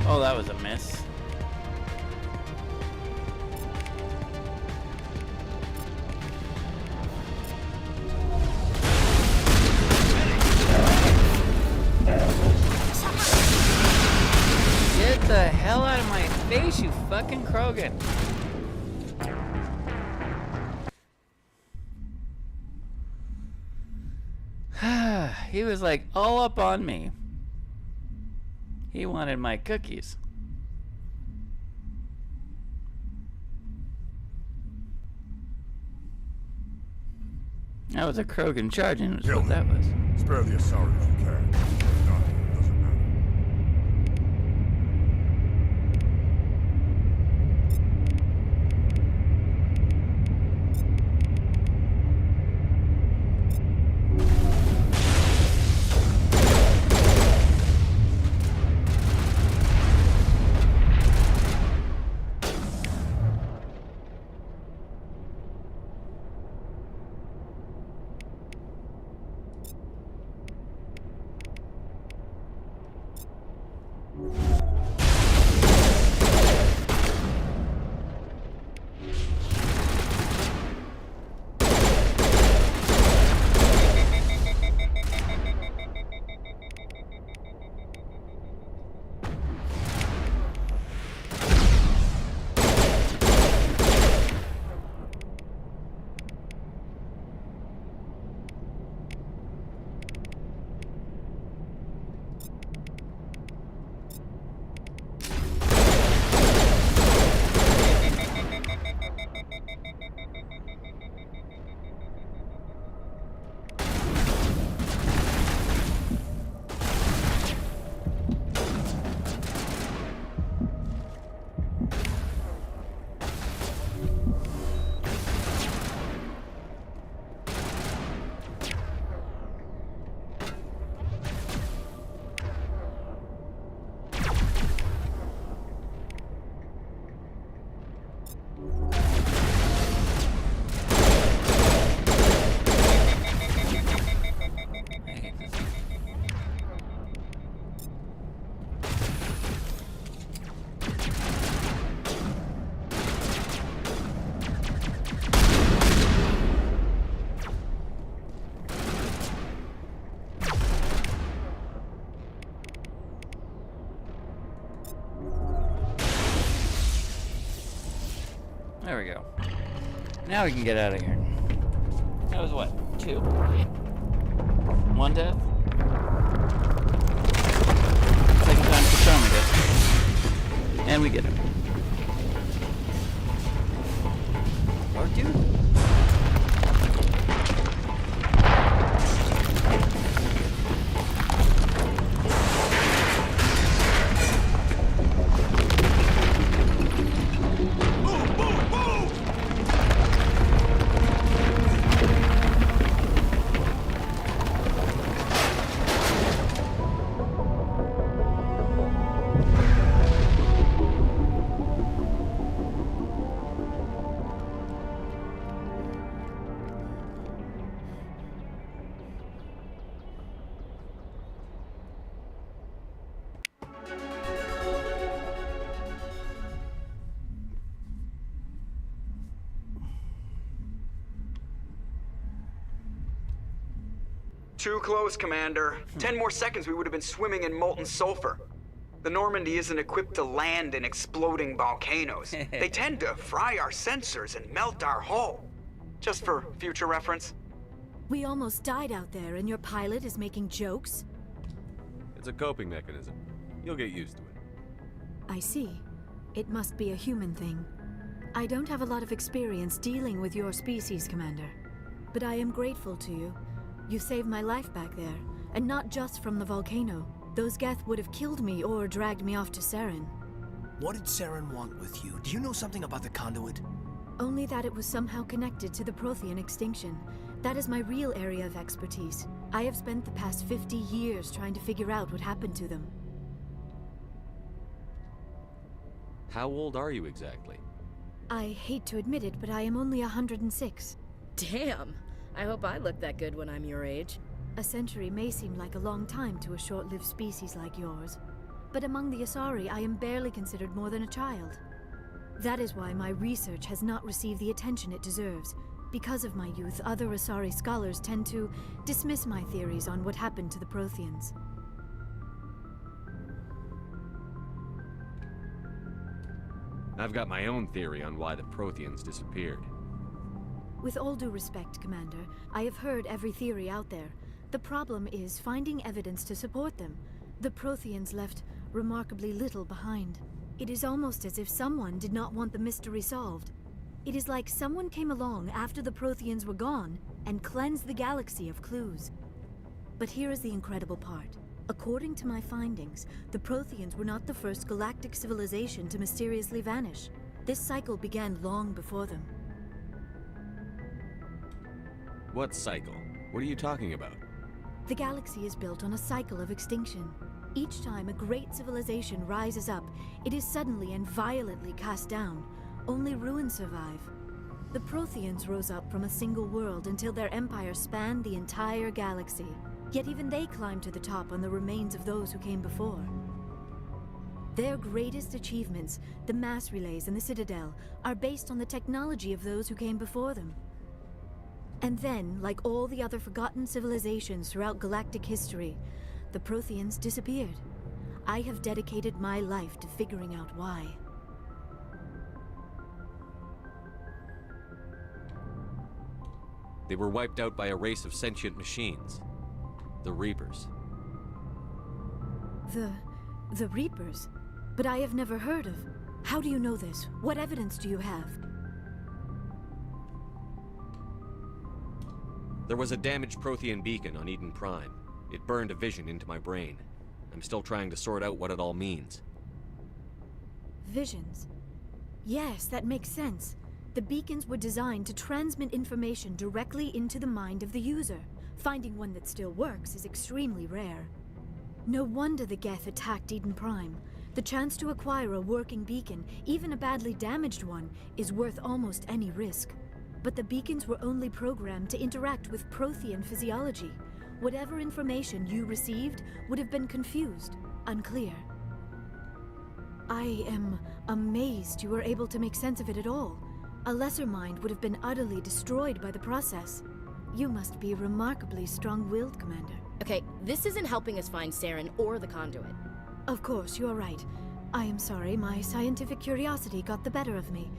Oh, that was a miss. Get the hell out of my face, you fucking Krogan. He was like all up on me. He wanted my cookies. That was a Krogan charging, is what that was. Spare the Asari if you can. If not, it doesn't matter. There we go. Now we can get out of here. That was what? 2? 1 death? Second time's the charm, I guess. And we get him. Or 2. Too close, Commander. 10 more seconds we would have been swimming in molten sulfur. The Normandy isn't equipped to land in exploding volcanoes. They tend to fry our sensors and melt our hull. Just for future reference. We almost died out there and your pilot is making jokes? It's a coping mechanism. You'll get used to it. I see. It must be a human thing. I don't have a lot of experience dealing with your species, Commander. But I am grateful to you. You saved my life back there, and not just from the volcano. Those Geth would have killed me or dragged me off to Saren. What did Saren want with you? Do you know something about the conduit? Only that it was somehow connected to the Prothean extinction. That is my real area of expertise. I have spent the past 50 years trying to figure out what happened to them. How old are you exactly? I hate to admit it, but I am only 106. Damn! I hope I look that good when I'm your age. A century may seem like a long time to a short-lived species like yours. But among the Asari, I am barely considered more than a child. That is why my research has not received the attention it deserves. Because of my youth, other Asari scholars tend to dismiss my theories on what happened to the Protheans. I've got my own theory on why the Protheans disappeared. With all due respect, Commander, I have heard every theory out there. The problem is finding evidence to support them. The Protheans left remarkably little behind. It is almost as if someone did not want the mystery solved. It is like someone came along after the Protheans were gone and cleansed the galaxy of clues. But here is the incredible part. According to my findings, the Protheans were not the first galactic civilization to mysteriously vanish. This cycle began long before them. What cycle? What are you talking about? The galaxy is built on a cycle of extinction. Each time a great civilization rises up, it is suddenly and violently cast down. Only ruins survive. The Protheans rose up from a single world until their empire spanned the entire galaxy. Yet even they climbed to the top on the remains of those who came before. Their greatest achievements, the mass relays and the Citadel, are based on the technology of those who came before them. And then, like all the other forgotten civilizations throughout galactic history, the Protheans disappeared. I have dedicated my life to figuring out why. They were wiped out by a race of sentient machines. The Reapers. The Reapers? But I have never heard of. How do you know this? What evidence do you have? There was a damaged Prothean beacon on Eden Prime. It burned a vision into my brain. I'm still trying to sort out what it all means. Visions. Yes, that makes sense. The beacons were designed to transmit information directly into the mind of the user. Finding one that still works is extremely rare. No wonder the Geth attacked Eden Prime. The chance to acquire a working beacon, even a badly damaged one, is worth almost any risk. But the beacons were only programmed to interact with Prothean physiology. Whatever information you received would have been confused, unclear. I am amazed you were able to make sense of it at all. A lesser mind would have been utterly destroyed by the process. You must be remarkably strong-willed, Commander. Okay, this isn't helping us find Saren or the conduit. Of course, you are right. I am sorry, my scientific curiosity got the better of me.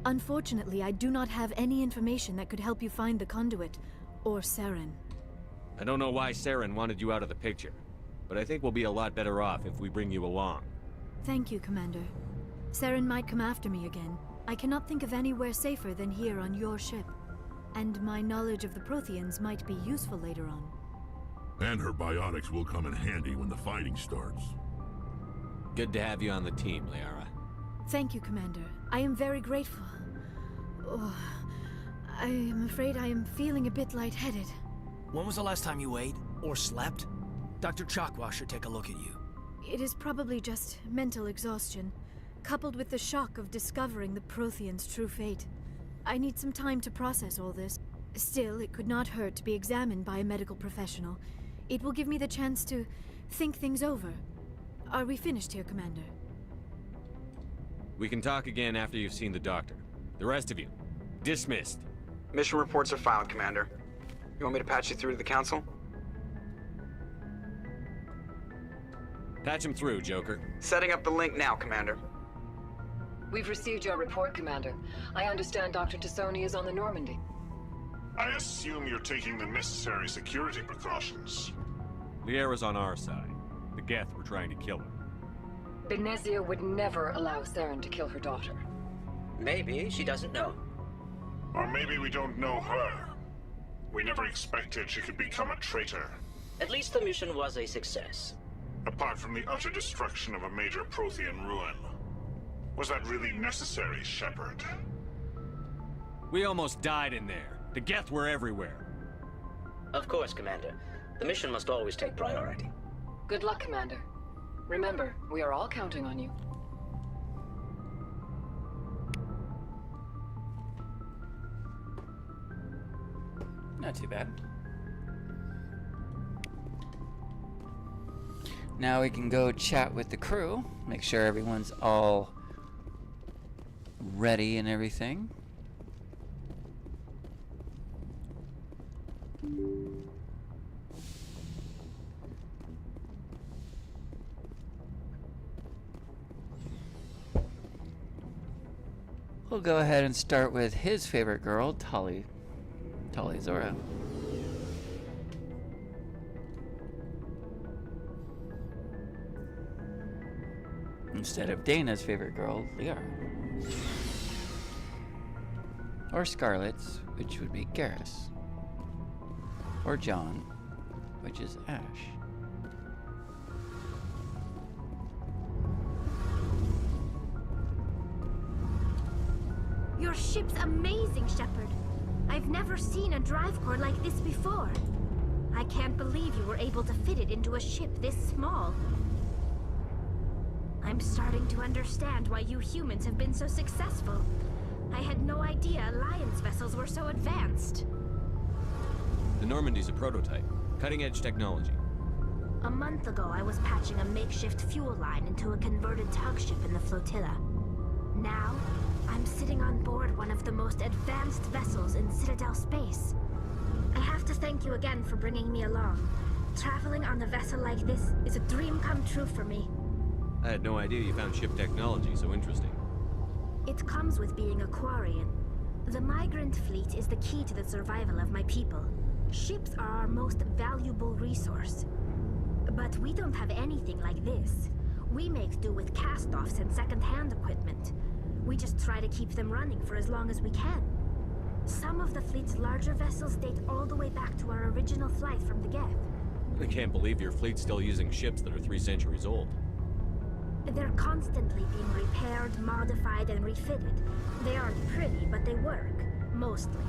Unfortunately, I do not have any information that could help you find the conduit, or Saren. I don't know why Saren wanted you out of the picture, but I think we'll be a lot better off if we bring you along. Thank you, Commander. Saren might come after me again. I cannot think of anywhere safer than here on your ship. And my knowledge of the Protheans might be useful later on. And her biotics will come in handy when the fighting starts. Good to have you on the team, Liara. Thank you, Commander. I am very grateful. Oh, I am afraid I am feeling a bit lightheaded. When was the last time you ate? Or slept? Dr. Chakwa should take a look at you. It is probably just mental exhaustion, coupled with the shock of discovering the Protheans' true fate. I need some time to process all this. Still, it could not hurt to be examined by a medical professional. It will give me the chance to think things over. Are we finished here, Commander? We can talk again after you've seen the doctor. The rest of you, dismissed. Mission reports are filed, Commander. You want me to patch you through to the Council? Patch him through, Joker. Setting up the link now, Commander. We've received your report, Commander. I understand Dr. Tassoni is on the Normandy. I assume you're taking the necessary security precautions. Liara's on our side. The Geth were trying to kill her. Benezia would never allow Saren to kill her daughter. Maybe she doesn't know. Or maybe we don't know her. We never expected she could become a traitor. At least the mission was a success. Apart from the utter destruction of a major Prothean ruin. Was that really necessary, Shepard? We almost died in there. The Geth were everywhere. Of course, Commander. The mission must always take priority. Good luck, Commander. Remember, we are all counting on you. Not too bad. Now we can go chat with the crew, make sure everyone's all ready and everything. We'll go ahead and start with his favorite girl, Tali Zora. instead of Dana's favorite girl, Liara. Or Scarlet's, which would be Garrus. Or John, which is Ash. Your ship's amazing, Shepard. I've never seen a drive core like this before. I can't believe you were able to fit it into a ship this small. I'm starting to understand why you humans have been so successful. I had no idea Alliance vessels were so advanced. The Normandy's a prototype. Cutting-edge technology. A month ago, I was patching a makeshift fuel line into a converted tug ship in the flotilla. Now, I'm sitting on board one of the most advanced vessels in Citadel space. I have to thank you again for bringing me along. Traveling on a vessel like this is a dream come true for me. I had no idea you found ship technology so interesting. It comes with being a Quarian. The migrant fleet is the key to the survival of my people. Ships are our most valuable resource. But we don't have anything like this. We make do with cast-offs and second-hand equipment. We just try to keep them running for as long as we can. Some of the fleet's larger vessels date all the way back to our original flight from the Geth. I can't believe your fleet's still using ships that are 3 centuries old. They're constantly being repaired, modified, and refitted. They aren't pretty, but they work. Mostly.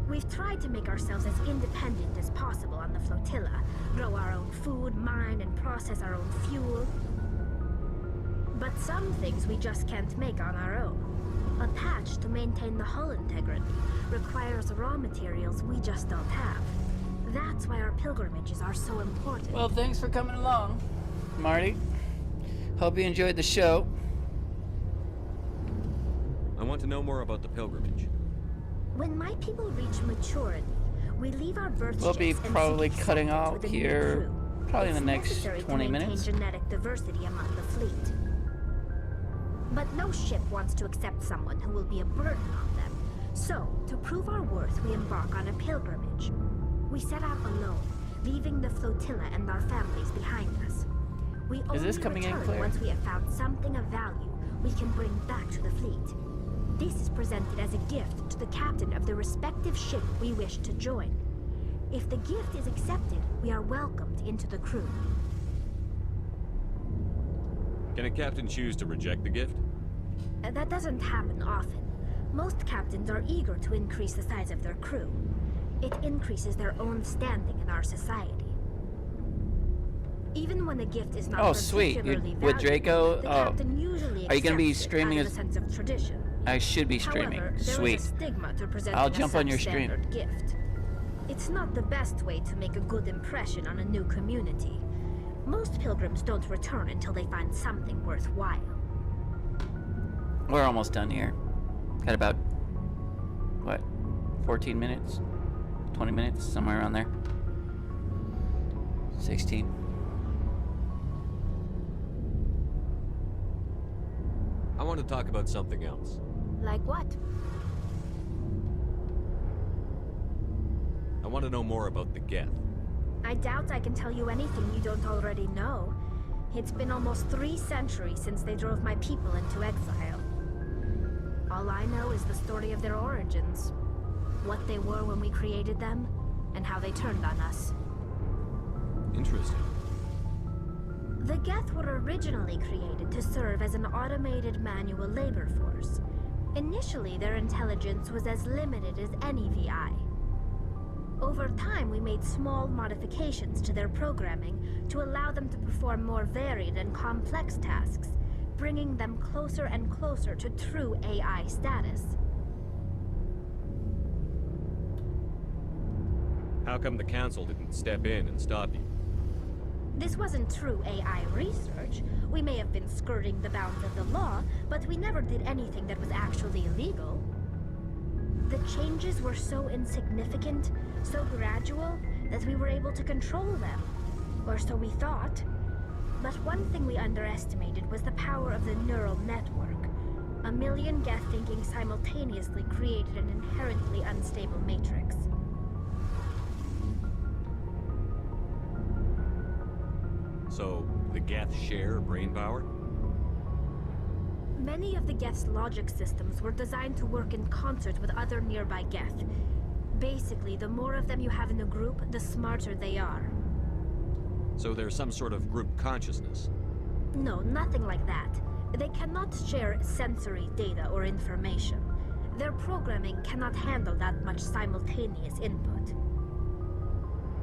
We've tried to make ourselves as independent as possible on the flotilla. Grow our own food, mine, and process our own fuel. But some things we just can't make on our own. A patch to maintain the hull integrity requires raw materials we just don't have. That's why our pilgrimages are so important. Well, thanks for coming along, Marty. Hope you enjoyed the show. I want to know more about the pilgrimage. When my people reach maturity, we leave our birth We'll be ships and probably seek cutting settlement off with a new here crew. probably in the It's next necessary 20 to maintain minutes. genetic diversity among the fleet. But no ship wants to accept someone who will be a burden on them. So, to prove our worth, we embark on a pilgrimage. We set out alone, leaving the flotilla and our families behind us. We only this coming in return clear? once we have found something of value we can bring back to the fleet. This is presented as a gift to the captain of the respective ship we wish to join. If the gift is accepted, we are welcomed into the crew. Can a captain choose to reject the gift? That doesn't happen often. Most captains are eager to increase the size of their crew. It increases their own standing in our society. Even when the gift is not Oh, sweet. You're particularly with Draco? valuable, the Oh. captain usually Are you gonna be accepts it streaming out of as- a sense of tradition. I should be streaming. However, there Sweet. is a stigma to presenting I'll a jump on your stream. substandard gift. It's not the best way to make a good impression on a new community. Most pilgrims don't return until they find something worthwhile. We're almost done here. Got about, what, 14 minutes? 20 minutes? Somewhere around there. 16. I want to talk about something else. Like what? I want to know more about the Geth. I doubt I can tell you anything you don't already know. It's been almost 3 centuries since they drove my people into exile. All I know is the story of their origins. What they were when we created them, and how they turned on us. Interesting. The Geth were originally created to serve as an automated manual labor force. Initially, their intelligence was as limited as any VI. Over time, we made small modifications to their programming to allow them to perform more varied and complex tasks, bringing them closer and closer to true AI status. How come the Council didn't step in and stop you? This wasn't true AI research. We may have been skirting the bounds of the law, but we never did anything that was actually illegal. The changes were so insignificant, so gradual, that we were able to control them. Or so we thought. But one thing we underestimated was the power of the neural network. 1 million Geth thinking simultaneously created an inherently unstable matrix. So, the Geth share brain power? Many of the Geth's logic systems were designed to work in concert with other nearby Geth. Basically, the more of them you have in a group, the smarter they are. So there's some sort of group consciousness. No, nothing like that. They cannot share sensory data or information. Their programming cannot handle that much simultaneous input.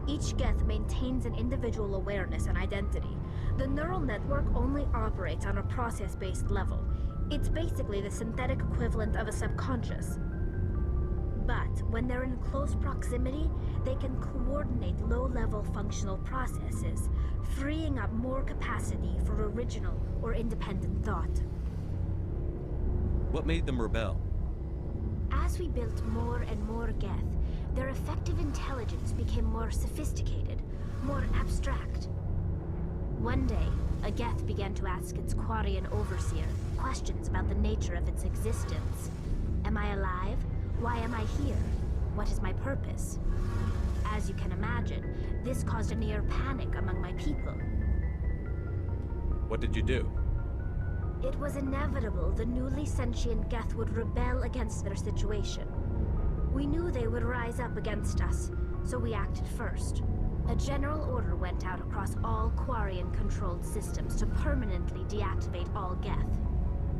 Each Geth maintains an individual awareness and identity. The neural network only operates on a process-based level. It's basically the synthetic equivalent of a subconscious. But when they're in close proximity, they can coordinate low-level functional processes, freeing up more capacity for original or independent thought. What made them rebel? As we built more and more Geth, their effective intelligence became more sophisticated, more abstract. One day, a Geth began to ask its Quarian overseer questions about the nature of its existence. Am I alive? Why am I here? What is my purpose? As you can imagine, this caused a near panic among my people. What did you do? It was inevitable the newly sentient Geth would rebel against their situation. We knew they would rise up against us, so we acted first. A general order went out across all Quarian-controlled systems to permanently deactivate all Geth.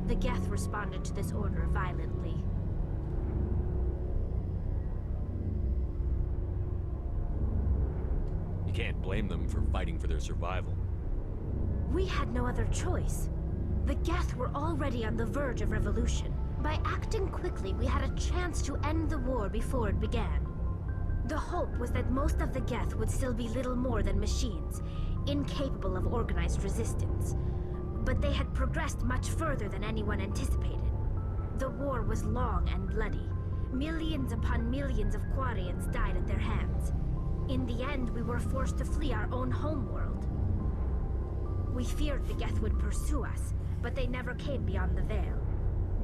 The Geth responded to this order violently. You can't blame them for fighting for their survival. We had no other choice. The Geth were already on the verge of revolution. By acting quickly, we had a chance to end the war before it began. The hope was that most of the Geth would still be little more than machines, incapable of organized resistance. But they had progressed much further than anyone anticipated. The war was long and bloody. Millions upon millions of Quarians died at their hands. In the end, we were forced to flee our own homeworld. We feared the Geth would pursue us, but they never came beyond the Veil.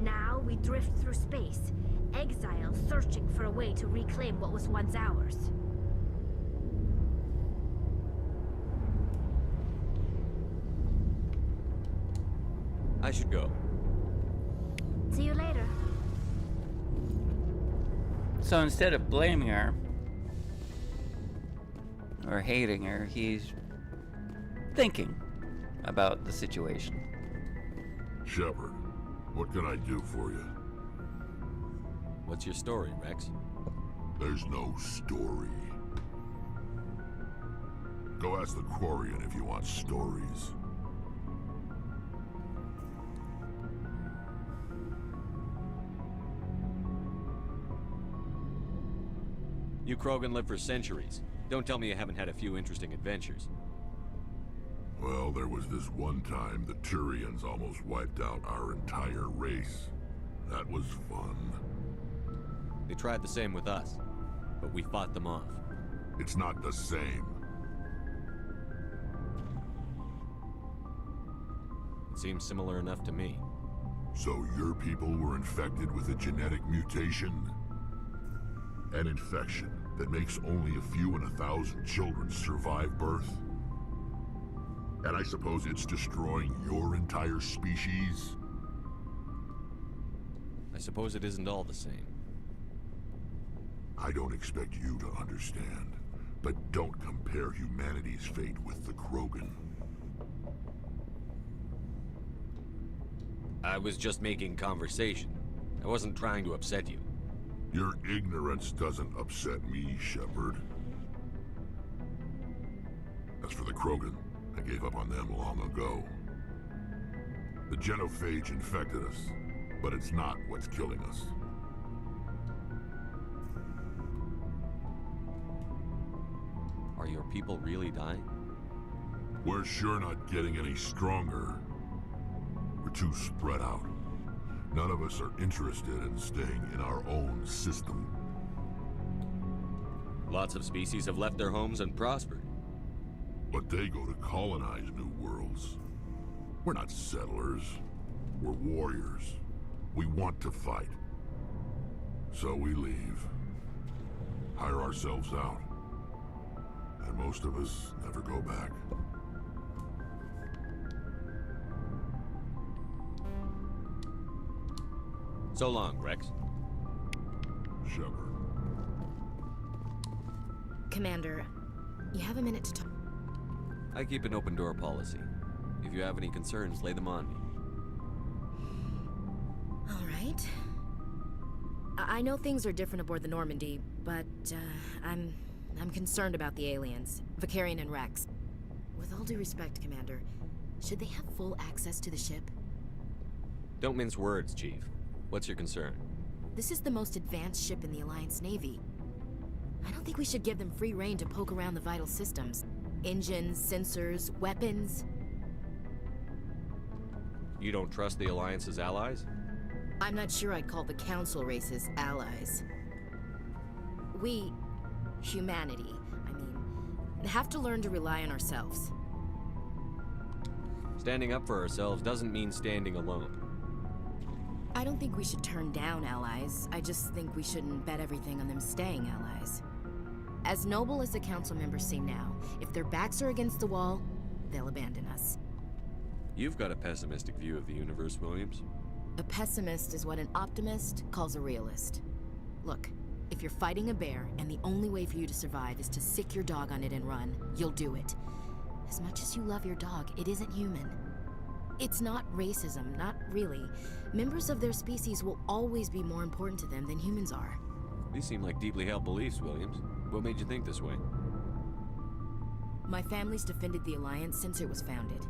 Now we drift through space, exiles searching for a way to reclaim what was once ours. I should go. See you later. So instead of blaming her or hating her, he's thinking about the situation. Shepard, what can I do for you? What's your story, Rex? There's no story. Go ask the Quarian if you want stories. You Krogan live for centuries. Don't tell me you haven't had a few interesting adventures. Well, there was this one time the Turians almost wiped out our entire race. That was fun. They tried the same with us, but we fought them off. It's not the same. It seems similar enough to me. So your people were infected with a genetic mutation? An infection that makes only a few in 1,000 children survive birth? And I suppose it's destroying your entire species? I suppose it isn't all the same. I don't expect you to understand, but don't compare humanity's fate with the Krogan. I was just making conversation. I wasn't trying to upset you. Your ignorance doesn't upset me, Shepard. As for the Krogan, I gave up on them long ago. The genophage infected us, but it's not what's killing us. Are your people really dying? We're sure not getting any stronger. We're too spread out. None of us are interested in staying in our own system. Lots of species have left their homes and prospered. But they go to colonize new worlds. We're not settlers. We're warriors. We want to fight. So we leave. Hire ourselves out. And most of us never go back. So long, Rex. Shepard. Commander, you have a minute to talk. I keep an open door policy. If you have any concerns, lay them on me. All right. I know things are different aboard the Normandy, but I'm concerned about the aliens, Vicarian and Rex. With all due respect, Commander, should they have full access to the ship? Don't mince words, Chief. What's your concern? This is the most advanced ship in the Alliance Navy. I don't think we should give them free rein to poke around the vital systems. Engines, sensors, weapons. You don't trust the Alliance's allies? I'm not sure I'd call the Council races allies. We, humanity, have to learn to rely on ourselves. Standing up for ourselves doesn't mean standing alone. I don't think we should turn down allies. I just think we shouldn't bet everything on them staying allies. As noble as the Council members seem now, if their backs are against the wall, they'll abandon us. You've got a pessimistic view of the universe, Williams. A pessimist is what an optimist calls a realist. Look, if you're fighting a bear and the only way for you to survive is to sick your dog on it and run, you'll do it. As much as you love your dog, it isn't human. It's not racism, not really. Members of their species will always be more important to them than humans are. These seem like deeply held beliefs, Williams. What made you think this way? My family's defended the Alliance since it was founded.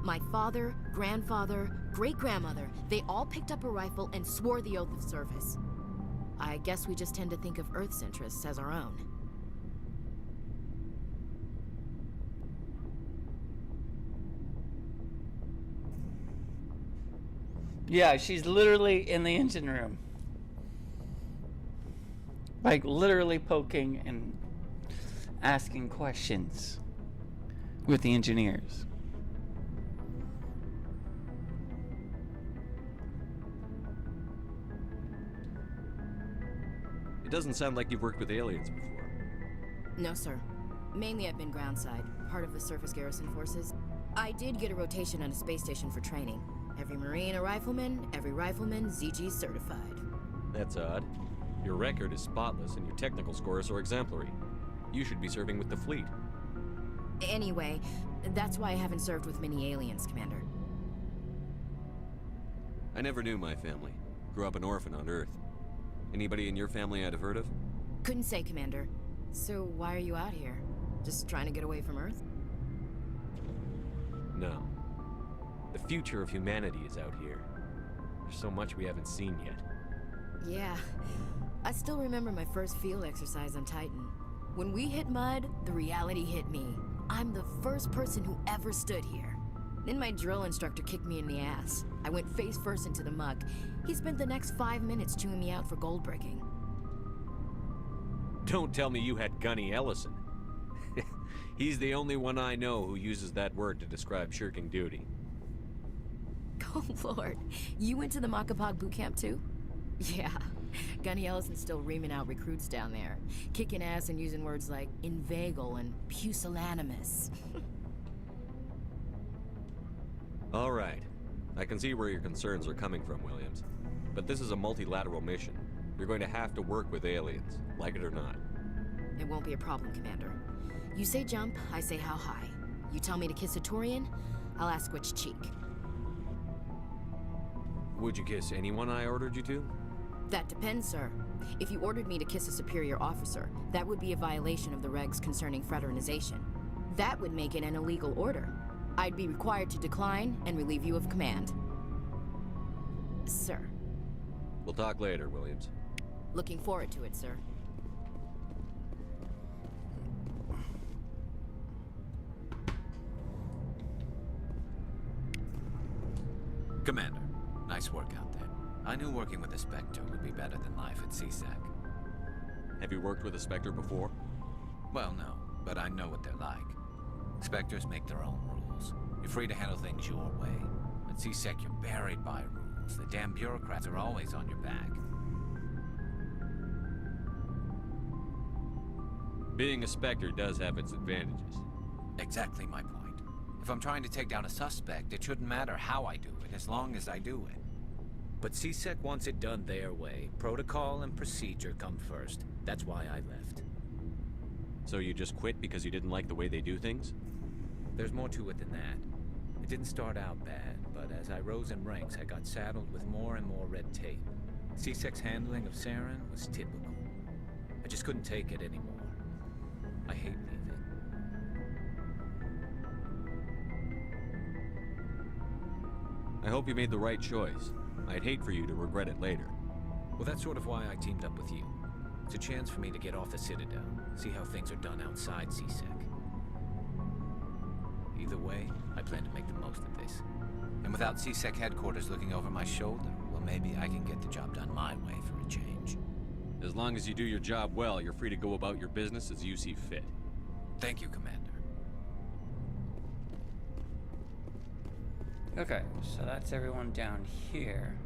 My father, grandfather, great-grandmother, they all picked up a rifle and swore the oath of service. I guess we just tend to think of Earth's interests as our own. Yeah, she's literally in the engine room. Like, literally poking and asking questions with the engineers. It doesn't sound like you've worked with aliens before. No, sir. Mainly I've been groundside, part of the surface garrison forces. I did get a rotation on a space station for training. Every Marine a rifleman, every rifleman ZG certified. That's odd. Your record is spotless and your technical scores are exemplary. You should be serving with the fleet. Anyway, that's why I haven't served with many aliens, Commander. I never knew my family. Grew up an orphan on Earth. Anybody in your family I'd have heard of? Couldn't say, Commander. So why are you out here? Just trying to get away from Earth? No. The future of humanity is out here. There's so much we haven't seen yet. Yeah. I still remember my first field exercise on Titan. When we hit mud, the reality hit me. I'm the first person who ever stood here. Then my drill instructor kicked me in the ass. I went face first into the muck. He spent the next 5 minutes chewing me out for gold bricking. Don't tell me you had Gunny Ellison. He's the only one I know who uses that word to describe shirking duty. Oh, Lord. You went to the Makapog boot camp, too? Yeah. Gunny Ellison's still reaming out recruits down there. Kicking ass and using words like inveigle and pusillanimous. All right. I can see where your concerns are coming from, Williams. But this is a multilateral mission. You're going to have to work with aliens, like it or not. It won't be a problem, Commander. You say jump, I say how high. You tell me to kiss a Turian, I'll ask which cheek. Would you kiss anyone I ordered you to? That depends, sir. If you ordered me to kiss a superior officer, that would be a violation of the regs concerning fraternization. That would make it an illegal order. I'd be required to decline and relieve you of command. Sir. We'll talk later, Williams. Looking forward to it, sir. Commander, nice work out there. I knew working with a Spectre would be better than life at CSEC. Have you worked with a Spectre before? Well, no, but I know what they're like. Spectres make their own rules. You're free to handle things your way. At CSEC, you're buried by rules. The damn bureaucrats are always on your back. Being a Spectre does have its advantages. Exactly my point. If I'm trying to take down a suspect, it shouldn't matter how I do it, as long as I do it. But CSEC wants it done their way. Protocol and procedure come first. That's why I left. So you just quit because you didn't like the way they do things? There's more to it than that. It didn't start out bad, but as I rose in ranks, I got saddled with more and more red tape. CSEC's handling of Saren was typical. I just couldn't take it anymore. I hate leaving. I hope you made the right choice. I'd hate for you to regret it later. Well, that's sort of why I teamed up with you. It's a chance for me to get off the Citadel, see how things are done outside CSEC. Either way, I plan to make the most of this. And without CSEC headquarters looking over my shoulder, well, maybe I can get the job done my way for a change. As long as you do your job well, you're free to go about your business as you see fit. Thank you, Commander. Okay, so that's everyone down here.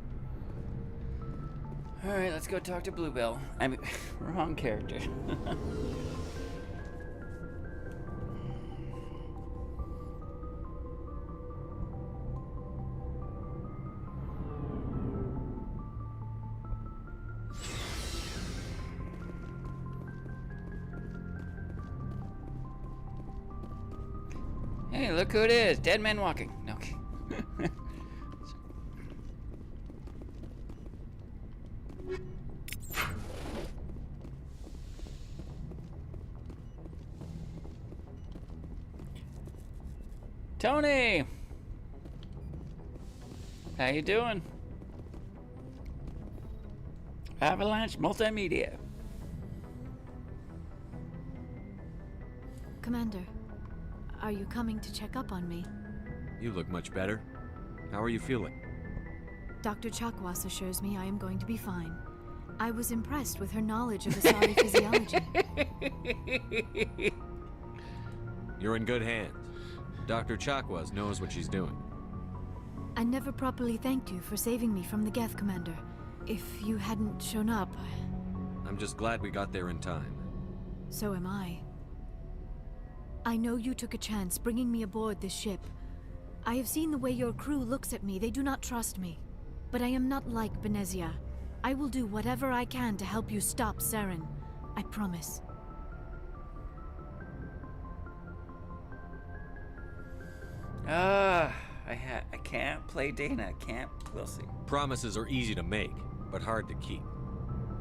Alright, let's go talk to Bluebell. I mean, wrong character. Hey, look who it is. Dead man walking. No, okay. Tony! How you doing? Avalanche Multimedia. Commander, are you coming to check up on me? You look much better. How are you feeling? Dr. Chakwas assures me I am going to be fine. I was impressed with her knowledge of Asari physiology. You're in good hands. Dr. Chakwas knows what she's doing. I never properly thanked you for saving me from the Geth, Commander. If you hadn't shown up... I'm just glad we got there in time. So am I. I know you took a chance bringing me aboard this ship. I have seen the way your crew looks at me. They do not trust me. But I am not like Benezia. I will do whatever I can to help you stop Saren. I promise. I can't play Dana. We'll see. Promises are easy to make, but hard to keep.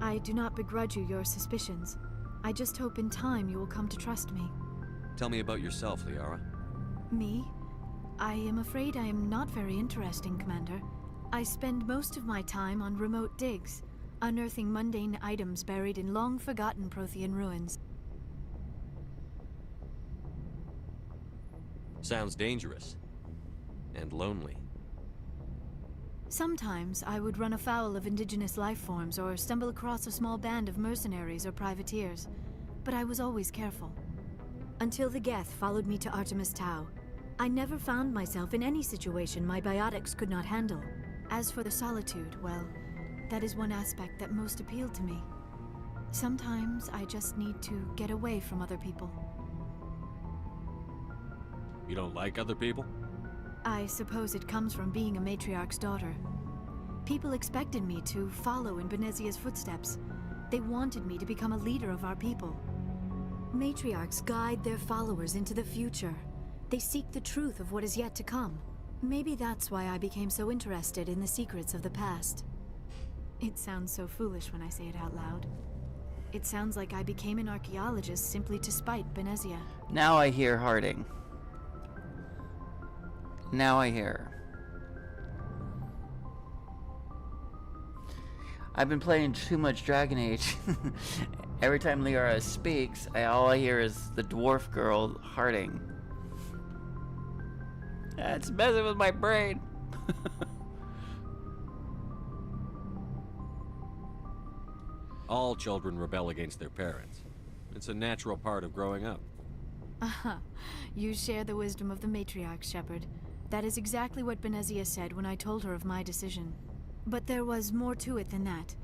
I do not begrudge you your suspicions. I just hope in time you will come to trust me. Tell me about yourself, Liara. Me? I am afraid I am not very interesting, Commander. I spend most of my time on remote digs, unearthing mundane items buried in long-forgotten Prothean ruins. Sounds dangerous. And lonely. Sometimes I would run afoul of indigenous life forms or stumble across a small band of mercenaries or privateers, but I was always careful. Until the Geth followed me to Artemis Tau, I never found myself in any situation my biotics could not handle. As for the solitude, well, that is one aspect that most appealed to me. Sometimes I just need to get away from other people. You don't like other people? I suppose it comes from being a matriarch's daughter. People expected me to follow in Benezia's footsteps. They wanted me to become a leader of our people. Matriarchs guide their followers into the future. They seek the truth of what is yet to come. Maybe that's why I became so interested in the secrets of the past. It sounds so foolish when I say it out loud. It sounds like I became an archaeologist simply to spite Benezia. Now I hear Harding. Now I hear. I've been playing too much Dragon Age. Every time Liara speaks, all I hear is the dwarf girl Harding. It's messing with my brain. All children rebel against their parents. It's a natural part of growing up. Aha, you share the wisdom of the matriarch, Shepard. That is exactly what Benezia said when I told her of my decision. But there was more to it than that.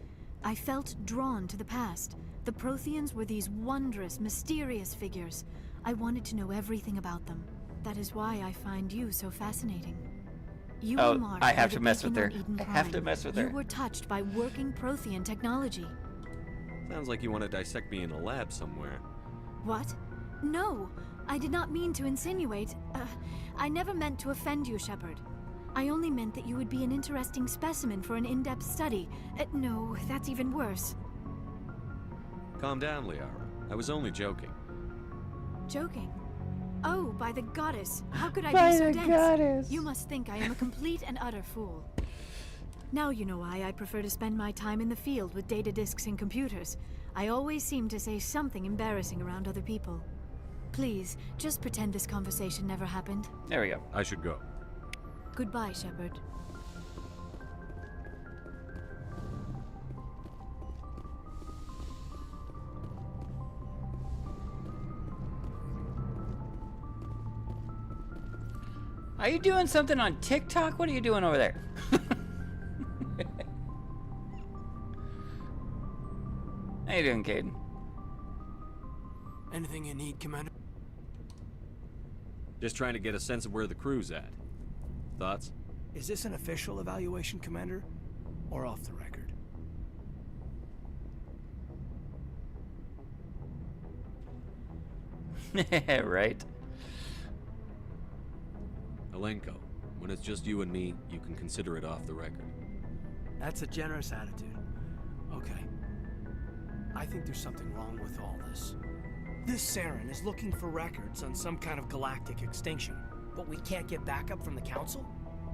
I felt drawn to the past. The Protheans were these wondrous, mysterious figures. I wanted to know everything about them. That is why I find you so fascinating. You Oh, were marked I have by to the mess with beacon her. on Eden I have to Prime. mess with You her. were touched by working Prothean technology. Sounds like you want to dissect me in a lab somewhere. What? No, I did not mean to insinuate. I never meant to offend you, Shepard. I only meant that you would be an interesting specimen for an in-depth study. No, that's even worse. Calm down, Liara. I was only joking. Joking? Oh, by the goddess! How could I By be so the dense? goddess. You must think I am a complete and utter fool. Now you know why I prefer to spend my time in the field with data disks and computers. I always seem to say something embarrassing around other people. Please, just pretend this conversation never happened. There we go. I should go. Goodbye, Shepard. Are you doing something on TikTok? What are you doing over there? How you doing, Caden? Anything you need, Commander? Just trying to get a sense of where the crew's at. Thoughts? Is this an official evaluation, Commander? Or off the record? Right. Alenko, when it's just you and me, you can consider it off the record. That's a generous attitude. Okay. I think there's something wrong with all this. This Saren is looking for records on some kind of galactic extinction, but we can't get backup from the Council?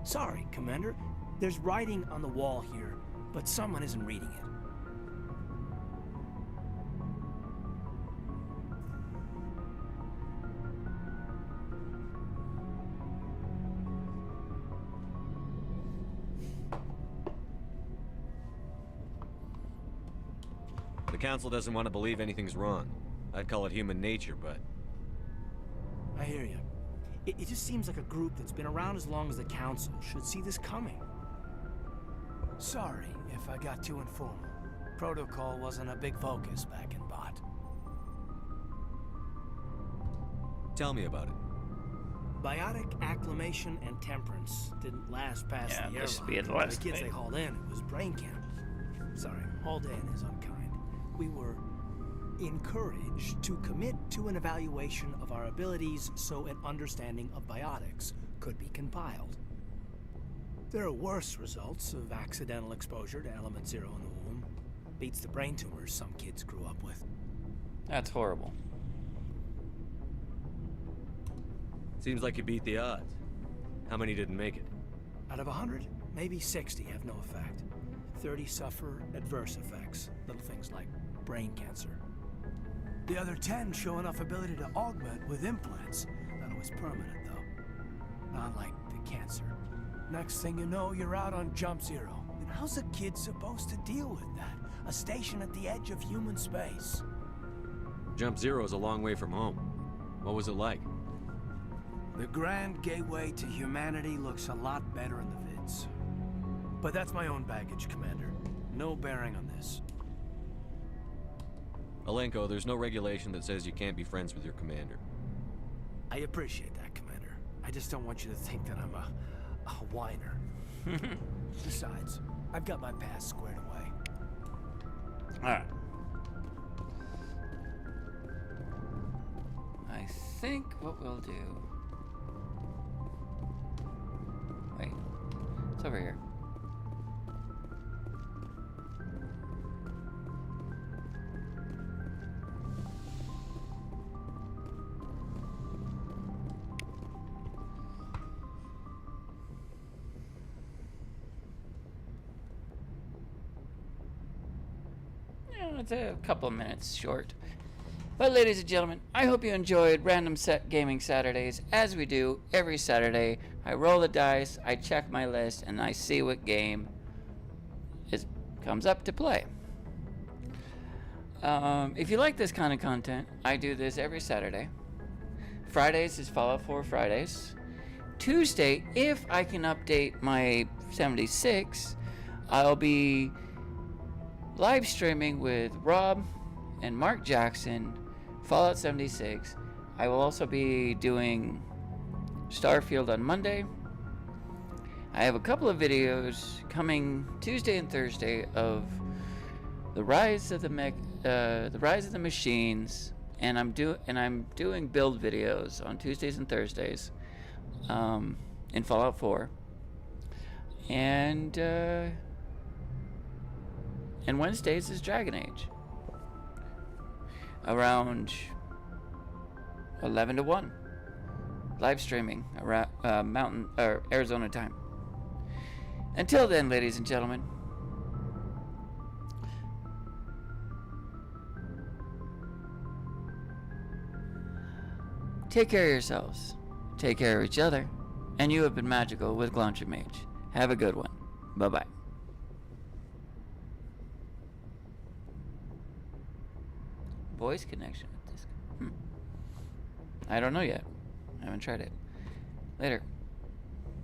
Sorry, Commander. There's writing on the wall here, but someone isn't reading it. The Council doesn't want to believe anything's wrong. I'd call it human nature, but... I hear you. It just seems like a group that's been around as long as the Council should see this coming. Sorry if I got too informal. Protocol wasn't a big focus back in Bot. Tell me about it. Biotic acclimation and temperance didn't last past Yeah, the this airlock. would be the last The kids thing. they hauled in, it was brain camp. Sorry, hauled in is unkind. We were encouraged to commit to an evaluation of our abilities so an understanding of biotics could be compiled. There are worse results of accidental exposure to Element Zero in the womb. Beats the brain tumors some kids grew up with. That's horrible. Seems like you beat the odds. How many didn't make it? Out of 100, maybe 60 have no effect. 30 suffer adverse effects, little things like brain cancer. The other 10 show enough ability to augment with implants. Not always permanent, though. Not like the cancer. Next thing you know, you're out on Jump Zero. And how's a kid supposed to deal with that? A station at the edge of human space. Jump Zero is a long way from home. What was it like? The grand gateway to humanity looks a lot better in the vids. But that's my own baggage, Commander. No bearing on this. Alenko, there's no regulation that says you can't be friends with your commander. I appreciate that, Commander. I just don't want you to think that I'm a whiner. Besides, I've got my past squared away. Alright. I think what we'll do... Wait. It's over here. It's a couple of minutes short. But ladies and gentlemen, I hope you enjoyed Random Set Gaming Saturdays. As we do every Saturday, I roll the dice, I check my list, and I see what game comes up to play. If you like this kind of content, I do this every Saturday. Fridays is Fallout 4 Fridays. Tuesday, if I can update my 76, I'll be live streaming with Rob and Mark Jackson, Fallout 76. I will also be doing Starfield on Monday. I have a couple of videos coming Tuesday and Thursday of the rise of the machines, and I'm doing build videos on Tuesdays and Thursdays in Fallout 4, and Wednesdays is Dragon Age around 11 to 1, live streaming around Arizona time. Until then, ladies and gentlemen, take care of yourselves, take care of each other, and you have been magical with Glauntry Mage. Have a good one. Bye-bye. Voice connection with this. I don't know yet. I haven't tried it. Later.